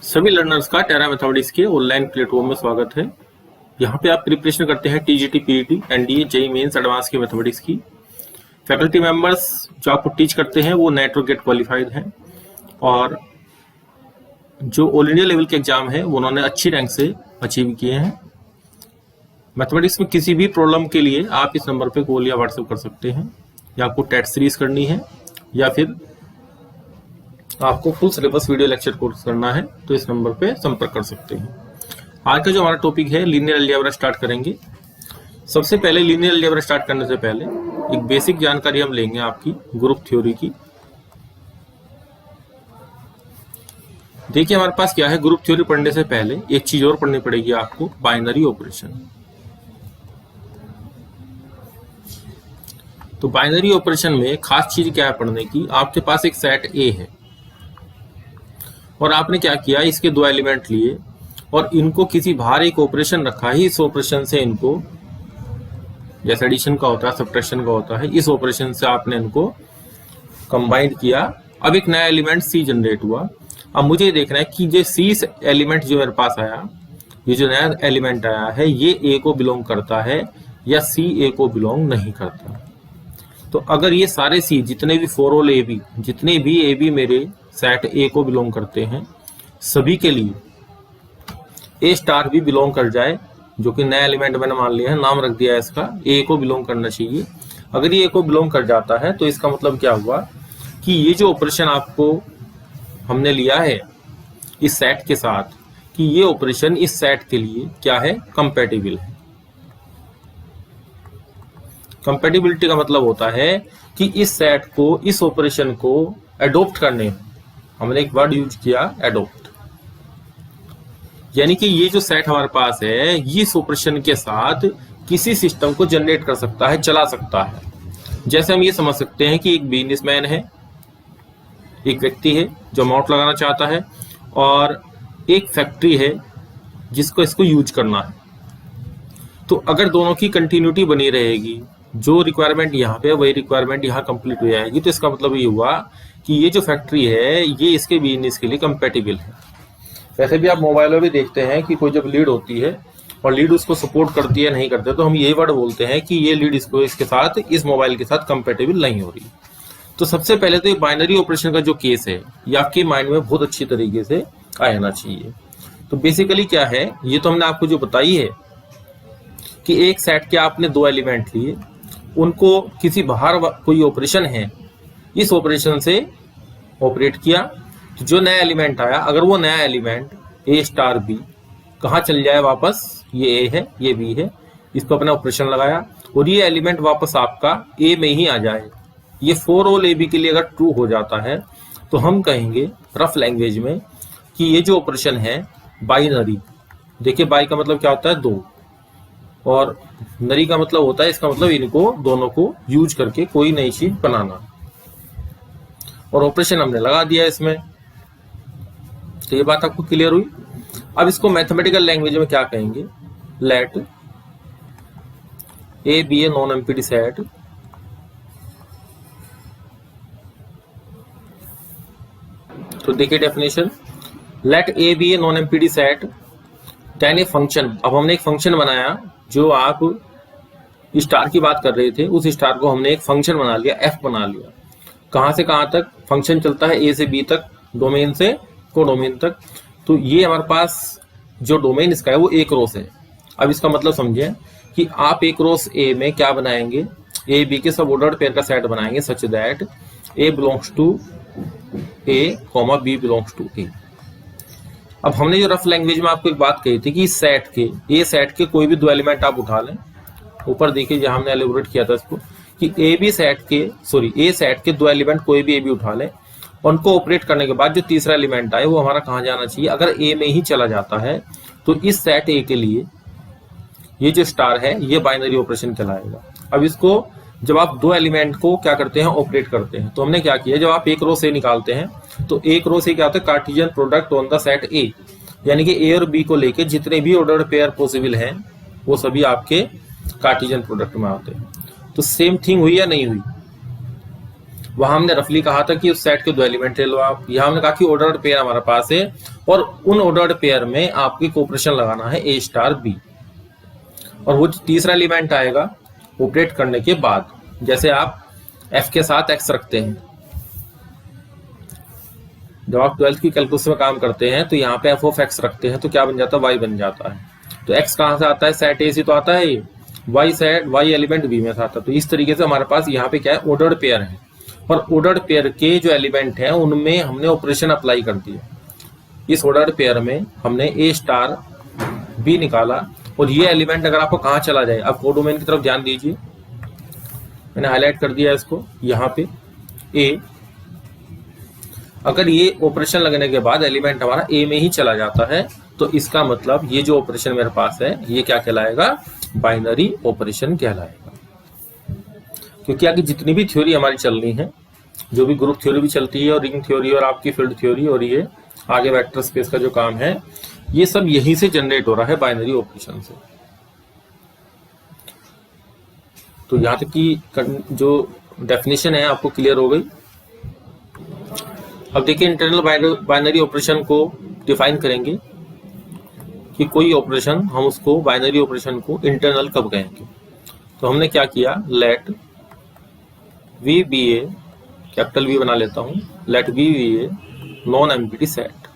सभी लर्नर्स का टेरा मैथमेटिक्स के ऑनलाइन प्लेटफॉर्म में स्वागत है। यहाँ पे आप प्रिपरेशन करते हैं TGT, PET, NDA, JEE mains, advance की मैथमेटिक्स की। फैकल्टी मेंबर्स जो आपको टीच करते हैं वो नेट और गेट क्वालिफाइड हैं और जो ऑल इंडिया लेवल के एग्जाम है वो उन्होंने अच्छी रैंक से अचीव किए हैं। मैथमेटिक्स में किसी भी प्रॉब्लम के लिए आप इस नंबर पे कॉल या व्हाट्सएप कर सकते हैं, या आपको टेट सीरीज करनी है या फिर आपको full syllabus video lecture course करना है तो इस नंबर पे संपर्क कर सकते हैं। आज का जो हमारा टॉपिक है लीनियर अलजेब्रा स्टार्ट करेंगे। सबसे पहले लीनियर अलजेब्रा स्टार्ट करने से पहले एक बेसिक जानकारी हम लेंगे आपकी ग्रुप थ्योरी की। देखिए हमारे पास क्या है, ग्रुप थ्योरी पढ़ने से पहले एक चीज और पढ़नी पड़ेगी आपको, बाइनरी ऑपरेशन। तो बाइनरी ऑपरेशन में खास चीज क्या है पढ़ने की, आपके पास एक सेट ए है और आपने क्या किया, इसके दो एलिमेंट लिए और इनको किसी बाहर एक ऑपरेशन रखा है। इस ऑपरेशन से इनको, जैसे एडिशन का होता है, सब्ट्रैक्शन का होता है, इस ऑपरेशन से आपने इनको कंबाइंड किया। अब एक नया एलिमेंट सी जनरेट हुआ। अब मुझे देखना है कि ये सी एलिमेंट जो मेरे पास आया, ये जो नया एलिमेंट आया है, ये ए को बिलोंग करता है या सी ए को बिलोंग नहीं करता। तो अगर ये सारे सी, जितने भी फोर ऑल ए बी, जितने भी ए बी मेरे सेट ए को बिलोंग करते हैं, सभी के लिए ए स्टार भी बिलोंग कर जाए, जो कि नया एलिमेंट मैंने मान लिया है, नाम रख दिया है इसका, ए को बिलोंग करना चाहिए। अगर ये ए को बिलोंग कर जाता है तो इसका मतलब क्या हुआ कि ये जो ऑपरेशन आपको हमने लिया है इस सेट के साथ, कि ये ऑपरेशन इस सेट के लिए क्या है, कंपैटिबल है। कंपैटिबिलिटी का मतलब होता है कि इस सेट को, इस ऑपरेशन को एडॉप्ट करने में, हमने एक वर्ड यूज किया, एडॉप्ट, यानी कि ये जो सेट हमारे पास है ये इस ऑपरेशन के साथ किसी सिस्टम को जनरेट कर सकता है, चला सकता है। जैसे हम ये समझ सकते हैं कि एक बिजनेसमैन है, एक व्यक्ति है जो अमाउंट लगाना चाहता है, और एक फैक्ट्री है जिसको इसको यूज करना है। तो अगर दोनों की कंटिन्यूटी बनी रहेगी, जो रिक्वायरमेंट यहाँ पे वही रिक्वायरमेंट यहाँ कंप्लीट हो जाएगी, तो इसका मतलब ये हुआ कि ये जो फैक्ट्री है ये इसके बिजनेस के लिए कंपैटिबल है। वैसे भी आप मोबाइल में भी देखते हैं कि कोई जब लीड होती है और लीड उसको सपोर्ट करती है, नहीं करते, तो हम यही वर्ड बोलते हैं कि ये लीड इसको, इसके साथ, इस मोबाइल के साथ कंपैटिबल नहीं हो रही। तो सबसे पहले तो ये बाइनरी ऑपरेशन का जो केस है ये आपके माइंड में बहुत अच्छी तरीके से आ जाना चाहिए। तो बेसिकली क्या है, ये तो हमने आपको जो बताई है कि एक सेट के आपने दो एलिमेंट लिए, उनको किसी बाहर कोई ऑपरेशन है, इस ऑपरेशन से ऑपरेट किया, तो जो नया एलिमेंट आया, अगर वो नया एलिमेंट ए स्टार बी कहाँ चल जाए वापस, ये ए है, ये बी है, इसको अपना ऑपरेशन लगाया और ये एलिमेंट वापस आपका ए में ही आ जाए, ये फोर ऑल ए बी के लिए अगर ट्रू हो जाता है तो हम कहेंगे रफ लैंग्वेज में कि ये जो ऑपरेशन है बाइनरी। देखिए बाई का मतलब क्या होता है, दो, और नरी का मतलब होता है, इसका मतलब इनको दोनों को यूज करके कोई नई चीज बनाना, और ऑपरेशन हमने लगा दिया इसमें। तो ये बात आपको क्लियर हुई। अब इसको मैथमेटिकल लैंग्वेज में क्या कहेंगे, let A be a non empty set तो देखिए definition, let A be a non empty set then a function. अब हमने एक फंक्शन बनाया, जो आप स्टार की बात कर रहे थे, उस स्टार को हमने एक फंक्शन बना लिया, एफ बना लिया। कहां से कहां तक फंक्शन चलता है, ए से बी तक, डोमेन से कोडोमेन तक। तो ये हमारे पास जो डोमेन इसका है वो एक रोस है। अब इसका मतलब समझिए कि आप एक रोस ए में क्या बनाएंगे, ए बी के सब ऑर्डर्ड पेयर का सेट बनाएंगे, such that A belongs to A comma B belongs to A. अब हमने जो रफ लैंग्वेज में आपको एक बात कही थी कि सेट के, ए सेट के कोई भी दो एलिमेंट आप उठा लें, ऊपर देखिए जहां हमने एलिब्रेट किया था इसको, कि ए बी सेट के, सॉरी ए सेट के दो एलिमेंट कोई भी ए बी उठा लें, उनको ऑपरेट करने के बाद जो तीसरा एलिमेंट आए वो हमारा कहाँ जाना चाहिए, अगर ए में ही चला जाता है तो इस सेट ए के लिए ये जो स्टार है ये बाइनरी ऑपरेशन कहलाएगा। अब इसको जब आप दो एलिमेंट को क्या करते हैं, ऑपरेट करते हैं, तो हमने क्या किया, जब आप एक रो से निकालते हैं तो एक रो से क्या होता है, Cartesian product on the set ए, यानी कि ए और बी को लेके जितने भी ऑर्डर्ड पेयर पॉसिबल हैं वो सभी आपके कार्टेशियन प्रोडक्ट में आते हैं। तो सेम थिंग हुई या नहीं हुई, वहां हमने रफली कहा था कि उस सेट के 2 एलिमेंट ले लो आप। यहाँ हमने कहा कि ऑर्डर्ड पेयर हमारे पास है और उन ऑर्डर्ड पेयर में आपकी कोऑपरेशन लगाना है A स्टार B, और वो तीसरा एलिमेंट आएगा ऑपरेट करने के बाद। जैसे आप F के साथ X रखते हैं, जब आप 12th की कैलकुलस में काम करते हैं तो यहाँ पे f ऑफ x रखते हैं तो क्या बन जाता है, y बन जाता है। तो x कहाँ से आता है, सेट A से तो आता है, y set y element B में से आता है। तो इस तरीके से हमारे पास यहाँ पे क्या है, ऑर्डर्ड पेयर है, और ऑर्डर्ड पेयर के जो एलिमेंट हैं उनमें हमने ऑपरेशन अप्लाई कर दिया। इस ऑर्डर्ड पेयर में हमने A स्टार B निकाला, और ये एलिमेंट अगर आपको कहाँ चला जाए, आप कोडोमेन की तरफ ध्यान दीजिए, मैंने हाईलाइट कर दिया इसको यहाँ पे A। अगर ये ऑपरेशन लगने के बाद एलिमेंट हमारा A में ही चला जाता है तो इसका मतलब ये जो ऑपरेशन मेरे पास है ये क्या कहलाएगा, बाइनरी ऑपरेशन कहलाएगा। क्योंकि आगे जितनी भी थ्योरी हमारी चल रही है, जो भी ग्रुप थ्योरी भी चलती है और रिंग थ्योरी और आपकी फील्ड थ्योरी और ये आगे वेक्टर स्पेस का जो काम है, ये सब यहीं से जनरेट हो रहा है, बाइनरी ऑपरेशन से। तो यहां तक की जो डेफिनेशन है आपको क्लियर हो गई। अब देखिए इंटरनल बाइनरी ऑपरेशन को डिफाइन करेंगे कि कोई ऑपरेशन हम उसको बाइनरी ऑपरेशन को इंटरनल कब कहेंगे। तो हमने क्या किया, let V be a, capital V बना लेता हूं, let V be a non empty set,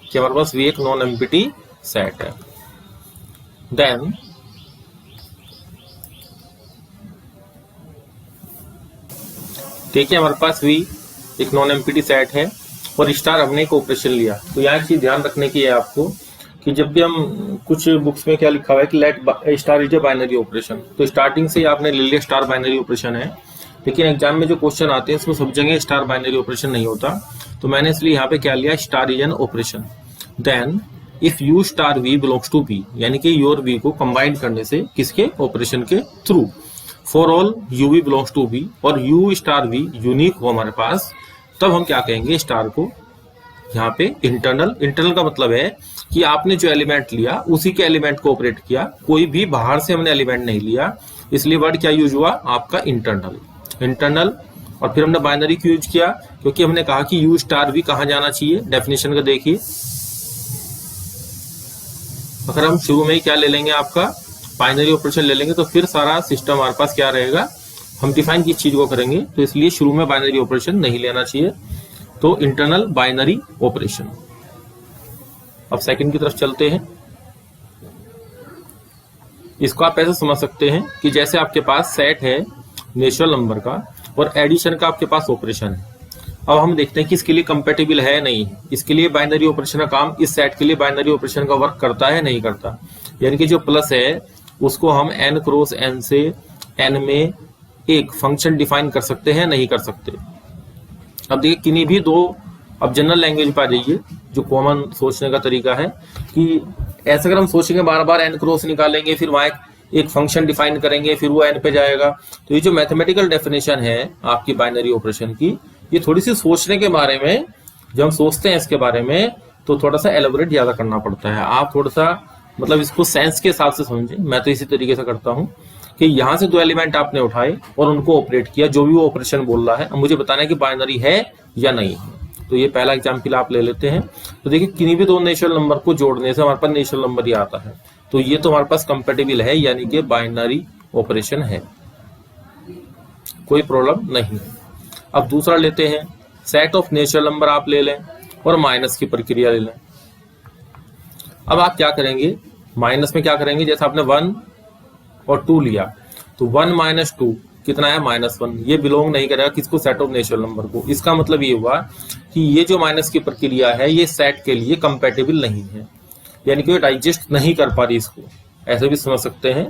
कि हमारे पास वी एक नॉन एम्प्टी सेट है। देन देखिए हमारे पास V एक नॉन एम्प्टी सेट है और स्टार हमने एक ऑपरेशन लिया। तो यहाँ चीज ध्यान रखने की है आपको कि जब भी हम कुछ बुक्स में क्या लिखा हुआ है कि let star is a binary operation, तो स्टार्टिंग से आपने ले लिया स्टार बाइनरी ऑपरेशन है, लेकिन एग्जाम में जो क्वेश्चन आते हैं उसमें सब जगह स्टार बाइनरी ऑपरेशन नहीं होता। तो मैंने इसलिए यहाँ पे क्या लिया, star is an operation. Then if U star V belongs to B, यानी कि योर V को कंबाइन करने से किसके, ऑपरेशन के through, for all U V belongs to B, और यू स्टार वी यूनिक हो हमारे पास, तब हम क्या कहेंगे, स्टार को यहाँ पे इंटरनल। इंटरनल का मतलब है कि आपने जो एलिमेंट लिया उसी के एलिमेंट को ऑपरेट किया, कोई भी बाहर से हमने एलिमेंट नहीं लिया, इसलिए वर्ड क्या यूज हुआ आपका, इंटरनल। इंटरनल, और फिर हमने बाइनरी क्यों यूज किया, क्योंकि हमने कहा कि यू स्टार वी कहाँ जाना चाहिए, डेफिनेशन का देखिए, अगर हम शुरू में ही क्या ले लेंगे, आपका बाइनरी ऑपरेशन ले लेंगे, तो फिर सारा सिस्टम हमारे पास क्या रहेगा, हम डिफाइन किस चीज को करेंगे, तो इसलिए शुरू में बाइनरी ऑपरेशन नहीं लेना चाहिए। तो इंटरनल बाइनरी ऑपरेशन। अब सेकंड की तरफ चलते हैं। इसको आप ऐसे समझ सकते हैं कि जैसे आपके पास सेट है नेचुरल नंबर का और एडिशन का आपके पास ऑपरेशन है। अब हम देखते हैं कि इसके लिए कंपेटेबल है नहीं, इसके लिए बाइनरी ऑपरेशन का काम इस सेट के लिए बाइनरी ऑपरेशन का वर्क करता है नहीं करता। यानी कि जो प्लस है उसको हम n क्रॉस n से n में एक फंक्शन डिफाइन कर सकते हैं, नहीं कर सकते। अब देखिए किन्हीं भी दो, अब जनरल लैंग्वेज पे आ जाइए, जो कॉमन सोचने का तरीका है कि ऐसे अगर हम सोचेंगे बार बार n क्रॉस निकालेंगे, फिर वहां एक फंक्शन डिफाइन करेंगे, फिर वो n पे जाएगा, तो ये जो मैथमेटिकल डेफिनेशन है आपकी बाइनरी ऑपरेशन की, ये थोड़ी सी सोचने के बारे में, जब हम सोचते हैं इसके बारे में तो थोड़ा सा एलोबरेट ज्यादा करना पड़ता है। आप थोड़ा सा मतलब इसको सेंस के हिसाब से समझें। मैं तो इसी तरीके से करता हूं कि यहां से दो एलिमेंट आपने उठाए और उनको ऑपरेट किया, जो भी वो ऑपरेशन बोल रहा है, अब मुझे बताना है कि बाइनरी है या नहीं है। तो ये पहला एग्जाम्पल आप ले लेते हैं। तो देखिए किन्हीं भी दो नेचुरल नंबर को जोड़ने से हमारे पास नेचुरल नंबर ही आता है, तो ये तो हमारे पास कंपेटेबल है, यानी कि बाइनरी ऑपरेशन है, कोई प्रॉब्लम नहीं है। अब दूसरा लेते हैं, सेट ऑफ नेचुरल नंबर आप ले लें और माइनस की प्रक्रिया ले लें। अब आप क्या करेंगे, माइनस में क्या करेंगे, जैसे आपने 1 और 2 लिया, तो 1 माइनस 2 कितना है, -1। ये बिलोंग नहीं करेगा किसको, सेट ऑफ नेचुरल नंबर को। इसका मतलब ये हुआ कि ये जो माइनस की प्रक्रिया है ये सेट के लिए कंपेटेबल नहीं है, यानी कि वो डाइजेस्ट नहीं कर पा रही इसको। ऐसे भी समझ सकते हैं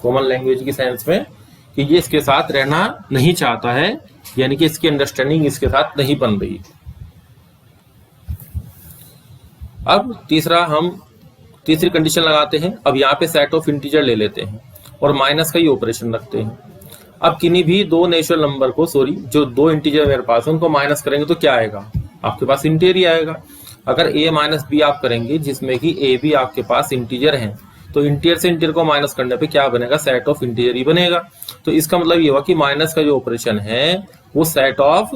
कॉमन लैंग्वेज की सेंस में कि ये इसके साथ रहना नहीं चाहता है, यानी कि इसकी अंडरस्टैंडिंग इसके साथ नहीं बन रही। अब तीसरा हम तीसरी कंडीशन लगाते हैं। अब यहाँ पे सेट ऑफ इंटीजर ले लेते हैं और माइनस का ही ऑपरेशन रखते हैं। अब किन्हीं भी दो नेचुरल नंबर को, जो दो इंटीजर मेरे पास है उनको माइनस करेंगे तो क्या आएगा, आपके पास इंटीजर ही आएगा। अगर a माइनस बी आप करेंगे जिसमें कि a भी आपके पास इंटीजर है, तो इंटीजर से इंटीजर को माइनस करने पे क्या बनेगा, सेट ऑफ इंटीजर ही बनेगा। तो इसका मतलब ये हुआ कि माइनस का जो ऑपरेशन है वो सेट ऑफ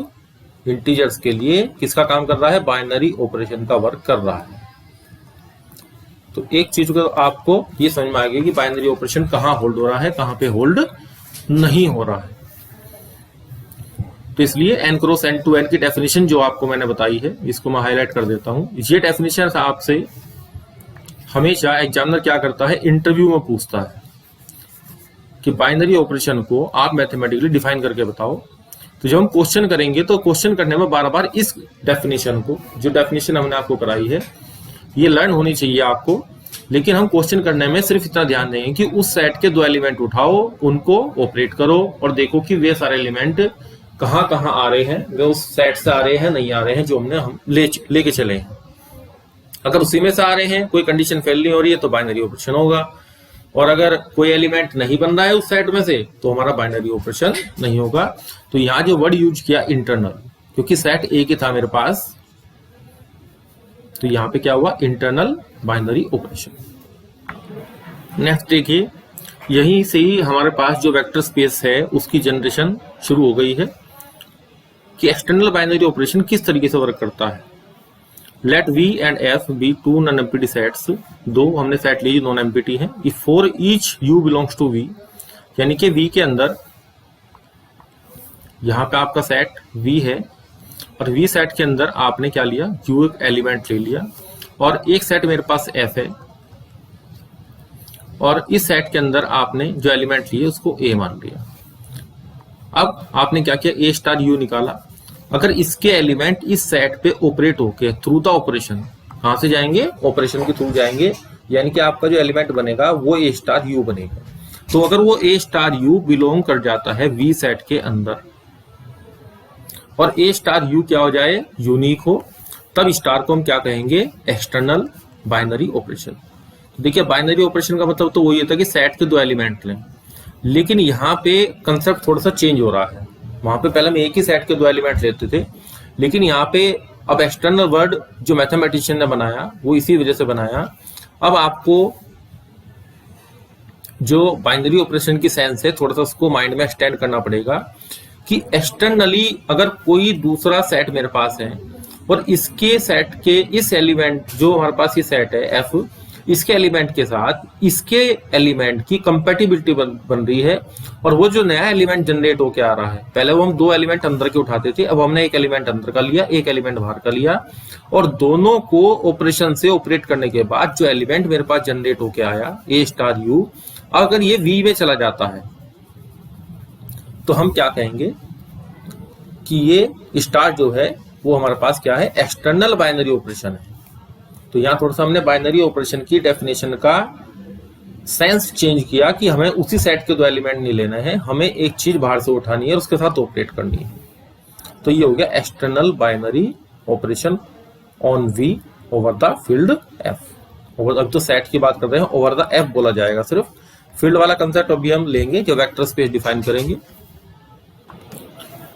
इंटीजर्स के लिए किसका काम कर रहा है, बाइनरी ऑपरेशन का वर्क कर रहा है। तो एक चीज को आपको ये समझ में आ गया कि बाइनरी ऑपरेशन कहाँ होल्ड हो रहा है, कहाँ पे होल्ड नहीं हो रहा है। तो इसलिए n cross n to n की डेफिनेशन जो आपको मैंने बताई है, इसको मैं हाईलाइट कर देता हूं। ये डेफिनेशन आपसे हमेशा एग्जामिनर क्या करता है, इंटरव्यू में पूछता है कि बाइनरी ऑपरेशन को आप मैथमेटिकली डिफाइन करके बताओ। तो जब हम क्वेश्चन करेंगे तो क्वेश्चन करने में बार बार इस डेफिनेशन को, जो डेफिनेशन हमने आपको कराई है, ये लर्न होनी चाहिए आपको। लेकिन हम क्वेश्चन करने में सिर्फ इतना ध्यान देंगे कि उस सेट के 2 एलिमेंट उठाओ, उनको ऑपरेट करो और देखो कि वे सारे एलिमेंट कहाँ कहाँ आ रहे हैं, वे उस सेट से आ रहे हैं नहीं आ रहे हैं जो हमने लेके चले हैं। अगर उसी में से आ रहे हैं, कोई कंडीशन फेल नहीं हो रही है, तो बाइनरी ऑपरेशन होगा। और अगर कोई एलिमेंट नहीं बन रहा है उस सेट में से, तो हमारा बाइनरी ऑपरेशन नहीं होगा। तो यहाँ जो वर्ड यूज किया इंटरनल, क्योंकि सेट एक ही था मेरे पास, तो यहाँ पे क्या हुआ, इंटरनल बाइनरी ऑपरेशन। नेक्स्ट देखिए, यहीं से ही हमारे पास जो वेक्टर स्पेस है उसकी जनरेशन शुरू हो गई है कि एक्सटर्नल बाइनरी ऑपरेशन किस तरीके से वर्क करता है। Let V and F be 2 non empty sets, 2 हमने सेट ली नॉन एम्प्टी है। If for each U belongs to V, यानी कि V के अंदर यहाँ पे आपका सेट V है और V सेट के अंदर आपने क्या लिया, U एक एलिमेंट ले लिया और एक सेट मेरे पास F है और इस सेट के अंदर आपने जो एलिमेंट लिए उसको A मान लिया। अब आपने क्या किया, A स्टार U निकाला। अगर इसके एलिमेंट इस सेट पे ऑपरेट होके थ्रू द ऑपरेशन, कहां से जाएंगे, ऑपरेशन के थ्रू जाएंगे, यानी कि आपका जो एलिमेंट बनेगा वो A स्टार U बनेगा। तो अगर वो A स्टार U बिलोंग कर जाता है V सेट के अंदर और A स्टार U क्या हो जाए, यूनिक हो, तब स्टार को हम क्या कहेंगे, एक्सटर्नल बाइनरी ऑपरेशन। देखिए बाइनरी ऑपरेशन का मतलब तो वही होता है कि सेट के 2 एलिमेंट लें, लेकिन यहाँ पे कंसेप्ट थोड़ा सा चेंज हो रहा है। वहां पे पहले हम एक ही सेट के 2 एलिमेंट लेते थे, लेकिन यहाँ पे अब एक्सटर्नल वर्ड जो मैथमेटिशियन ने बनाया वो इसी वजह से बनाया। अब आपको जो बाइनरी ऑपरेशन की सेंस है थोड़ा सा उसको माइंड में एक्सटेंड करना पड़ेगा कि एक्सटर्नली अगर कोई दूसरा सेट मेरे पास है और इसके सेट के इस एलिमेंट, जो हमारे पास ये सेट है F, इसके एलिमेंट के साथ इसके एलिमेंट की कंपैटिबिलिटी बन रही है और वो जो नया एलिमेंट जनरेट होके आ रहा है, पहले वो हम 2 एलिमेंट अंदर के उठाते थे, अब हमने एक एलिमेंट अंदर का लिया, एक एलिमेंट बाहर का लिया और दोनों को ऑपरेशन से ऑपरेट करने के बाद जो एलिमेंट मेरे पास जनरेट होके आया A स्टार U, अगर ये V में चला जाता है तो हम क्या कहेंगे कि ये स्टार जो है वो हमारे पास क्या है, एक्सटर्नल बाइनरी ऑपरेशन है। तो यहां थोड़ा सा हमने बाइनरी ऑपरेशन की डेफिनेशन का सेंस चेंज किया कि हमें उसी सेट के 2 एलिमेंट नहीं लेना है, हमें एक चीज बाहर से उठानी है और उसके साथ ऑपरेट करनी है। तो ये हो गया external binary operation on V over the field F। Over, अब तो सेट की बात कर रहे हैं, ओवर द F बोला जाएगा सिर्फ। फील्ड वाला कंसेप्ट अभी हम लेंगे जो वेक्टर स्पेस डिफाइन करेंगे।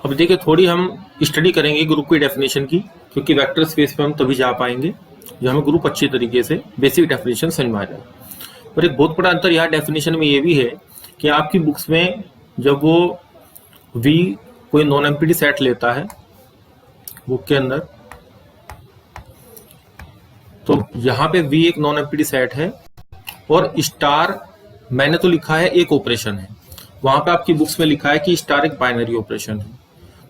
अब देखिए थोड़ी हम स्टडी करेंगे ग्रुप की डेफिनेशन की, क्योंकि वेक्टर स्पेस पे हम तभी जा पाएंगे जो हमें ग्रुप अच्छी तरीके से बेसिक डेफिनेशन समझ में आ जाए। और एक बहुत बड़ा अंतर यहाँ डेफिनेशन में ये भी है कि आपकी बुक्स में जब वो V कोई नॉन एम्प्टी सेट लेता है बुक के अंदर, तो यहाँ पे V एक नॉन एम्प्टी सेट है और स्टार मैंने तो लिखा है एक ऑपरेशन है, वहां पे आपकी बुक्स में लिखा है कि स्टार एक बाइनरी ऑपरेशन है।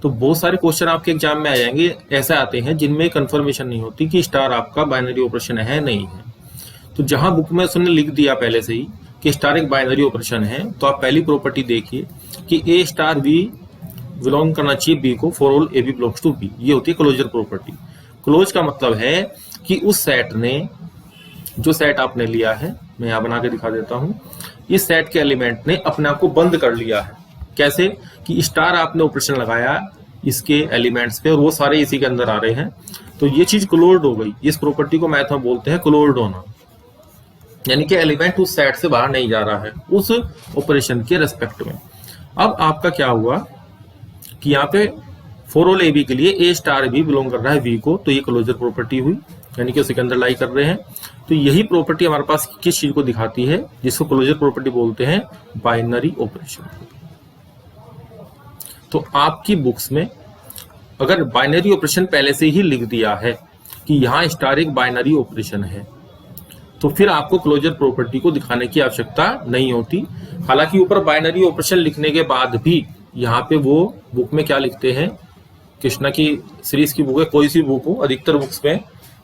तो बहुत सारे क्वेश्चन आपके एग्जाम में आ जाएंगे, ऐसे आते हैं जिनमें कंफर्मेशन नहीं होती कि स्टार आपका बाइनरी ऑपरेशन है नहीं है। तो जहां बुक में उसने लिख दिया पहले से ही कि स्टार एक बाइनरी ऑपरेशन है, तो आप पहली प्रॉपर्टी देखिए कि A स्टार B बिलोंग करना चाहिए B को, for all AB belongs to B। ये होती है क्लोजर प्रॉपर्टी। क्लोज का मतलब है कि उस सेट ने, जो सेट आपने लिया है, मैं यहाँ बना के दिखा देता हूं, इस सेट के एलिमेंट ने अपने आप को बंद कर लिया है। कैसे कि स्टार आपने ऑपरेशन लगाया इसके एलिमेंट्स पे और वो सारे इसी के अंदर आ रहे हैं, तो ये चीज क्लोज्ड हो गई। इस प्रॉपर्टी को मैथ में बोलते हैं क्लोज्ड होना, यानी कि एलिमेंट उस सेट से बाहर नहीं जा रहा है उस ऑपरेशन के रेस्पेक्ट में। अब आपका क्या हुआ कि यहाँ पे फॉर ऑल AB के लिए A स्टार भी बिलोंग कर रहा है V को, तो ये क्लोजर प्रॉपर्टी हुई। यानी कि उसी के अंदर लाई कर रहे हैं। तो यही प्रॉपर्टी हमारे पास किस चीज को दिखाती है, जिसको क्लोजर प्रॉपर्टी बोलते हैं, बाइनरी ऑपरेशन। तो आपकी बुक्स में अगर बाइनरी ऑपरेशन पहले से ही लिख दिया है कि यहां स्टार एक बाइनरी ऑपरेशन है, तो फिर आपको क्लोजर प्रॉपर्टी को दिखाने की आवश्यकता नहीं होती। हालांकि ऊपर बाइनरी ऑपरेशन लिखने के बाद भी यहाँ पे वो बुक में क्या लिखते हैं, कृष्णा की सीरीज की बुक है, कोई सी बुक हो, अधिकतर बुक्स में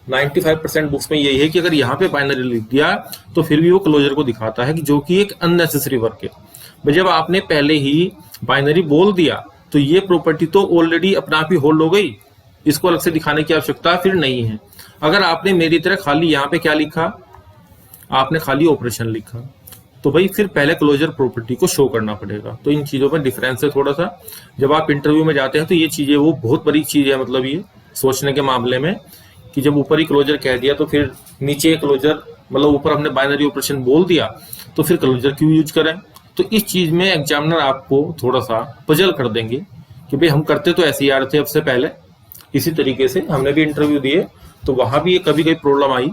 95% बुक्स में यही है कि अगर यहाँ पे बाइनरी लिख दिया तो फिर भी वो क्लोजर को दिखाता है, कि जो कि एक अननेसेसरी वर्क है। भाई जब आपने पहले ही बाइनरी बोल दिया तो ये प्रॉपर्टी तो ऑलरेडी अपने आप ही होल्ड हो गई, इसको अलग से दिखाने की आवश्यकता फिर नहीं है। अगर आपने मेरी तरह खाली यहाँ पे क्या लिखा, आपने खाली ऑपरेशन लिखा, तो भाई फिर पहले क्लोजर प्रॉपर्टी को शो करना पड़ेगा। तो इन चीजों में डिफरेंस है थोड़ा सा। जब आप इंटरव्यू में जाते हैं तो ये चीजें वो बहुत बड़ी चीज है, मतलब ये सोचने के मामले में, कि जब ऊपर ही क्लोजर कह दिया तो फिर नीचे क्लोजर, मतलब ऊपर हमने बाइनरी ऑपरेशन बोल दिया तो फिर क्लोजर क्यों यूज करें। तो इस चीज में एग्जामिनर आपको थोड़ा सा पजल कर देंगे कि भाई हम करते तो ऐसे ही आ रहे थे, अब से पहले इसी तरीके से हमने भी इंटरव्यू दिए तो वहां भी कभी कभी प्रॉब्लम आई।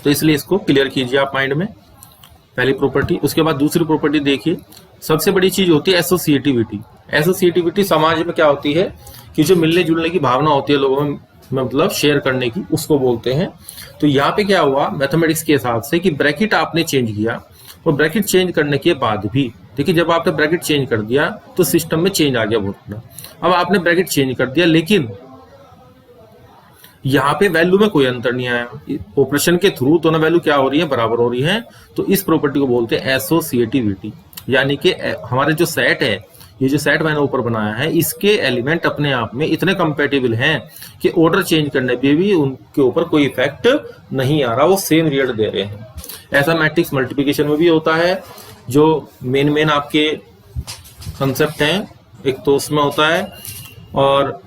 तो इसलिए इसको क्लियर कीजिए आप माइंड में, पहली प्रॉपर्टी। उसके बाद दूसरी प्रॉपर्टी देखिए, सबसे बड़ी चीज होती है एसोसिएटिविटी। एसोसिएटिविटी समाज में क्या होती है कि जो मिलने जुलने की भावना होती है लोगों में, मतलब शेयर करने की, उसको बोलते हैं। तो यहाँ पे क्या हुआ मैथमेटिक्स के हिसाब से कि ब्रैकेट आपने चेंज किया, और ब्रैकेट चेंज करने के बाद भी देखिए जब आपने ब्रैकेट चेंज कर दिया तो सिस्टम में चेंज आ गया बहुत बड़ा। अब आपने ब्रैकेट चेंज कर दिया लेकिन यहाँ पे वैल्यू में कोई अंतर नहीं आया, ऑपरेशन के थ्रू दोनों वैल्यू क्या हो रही है, बराबर हो रही है। तो इस प्रॉपर्टी को बोलते हैं एसोसिएटिविटी, यानी कि हमारे जो सेट है, ये जो सेट मैंने ऊपर बनाया है, इसके एलिमेंट अपने आप में इतने कंपेटेबल हैं कि ऑर्डर चेंज करने पे भी उनके ऊपर कोई इफेक्ट नहीं आ रहा, वो सेम रिजल्ट दे रहे हैं। ऐसा मैट्रिक्स मल्टीप्लिकेशन में भी होता है। जो मेन आपके कंसेप्ट हैं, एक तो उसमें होता है, और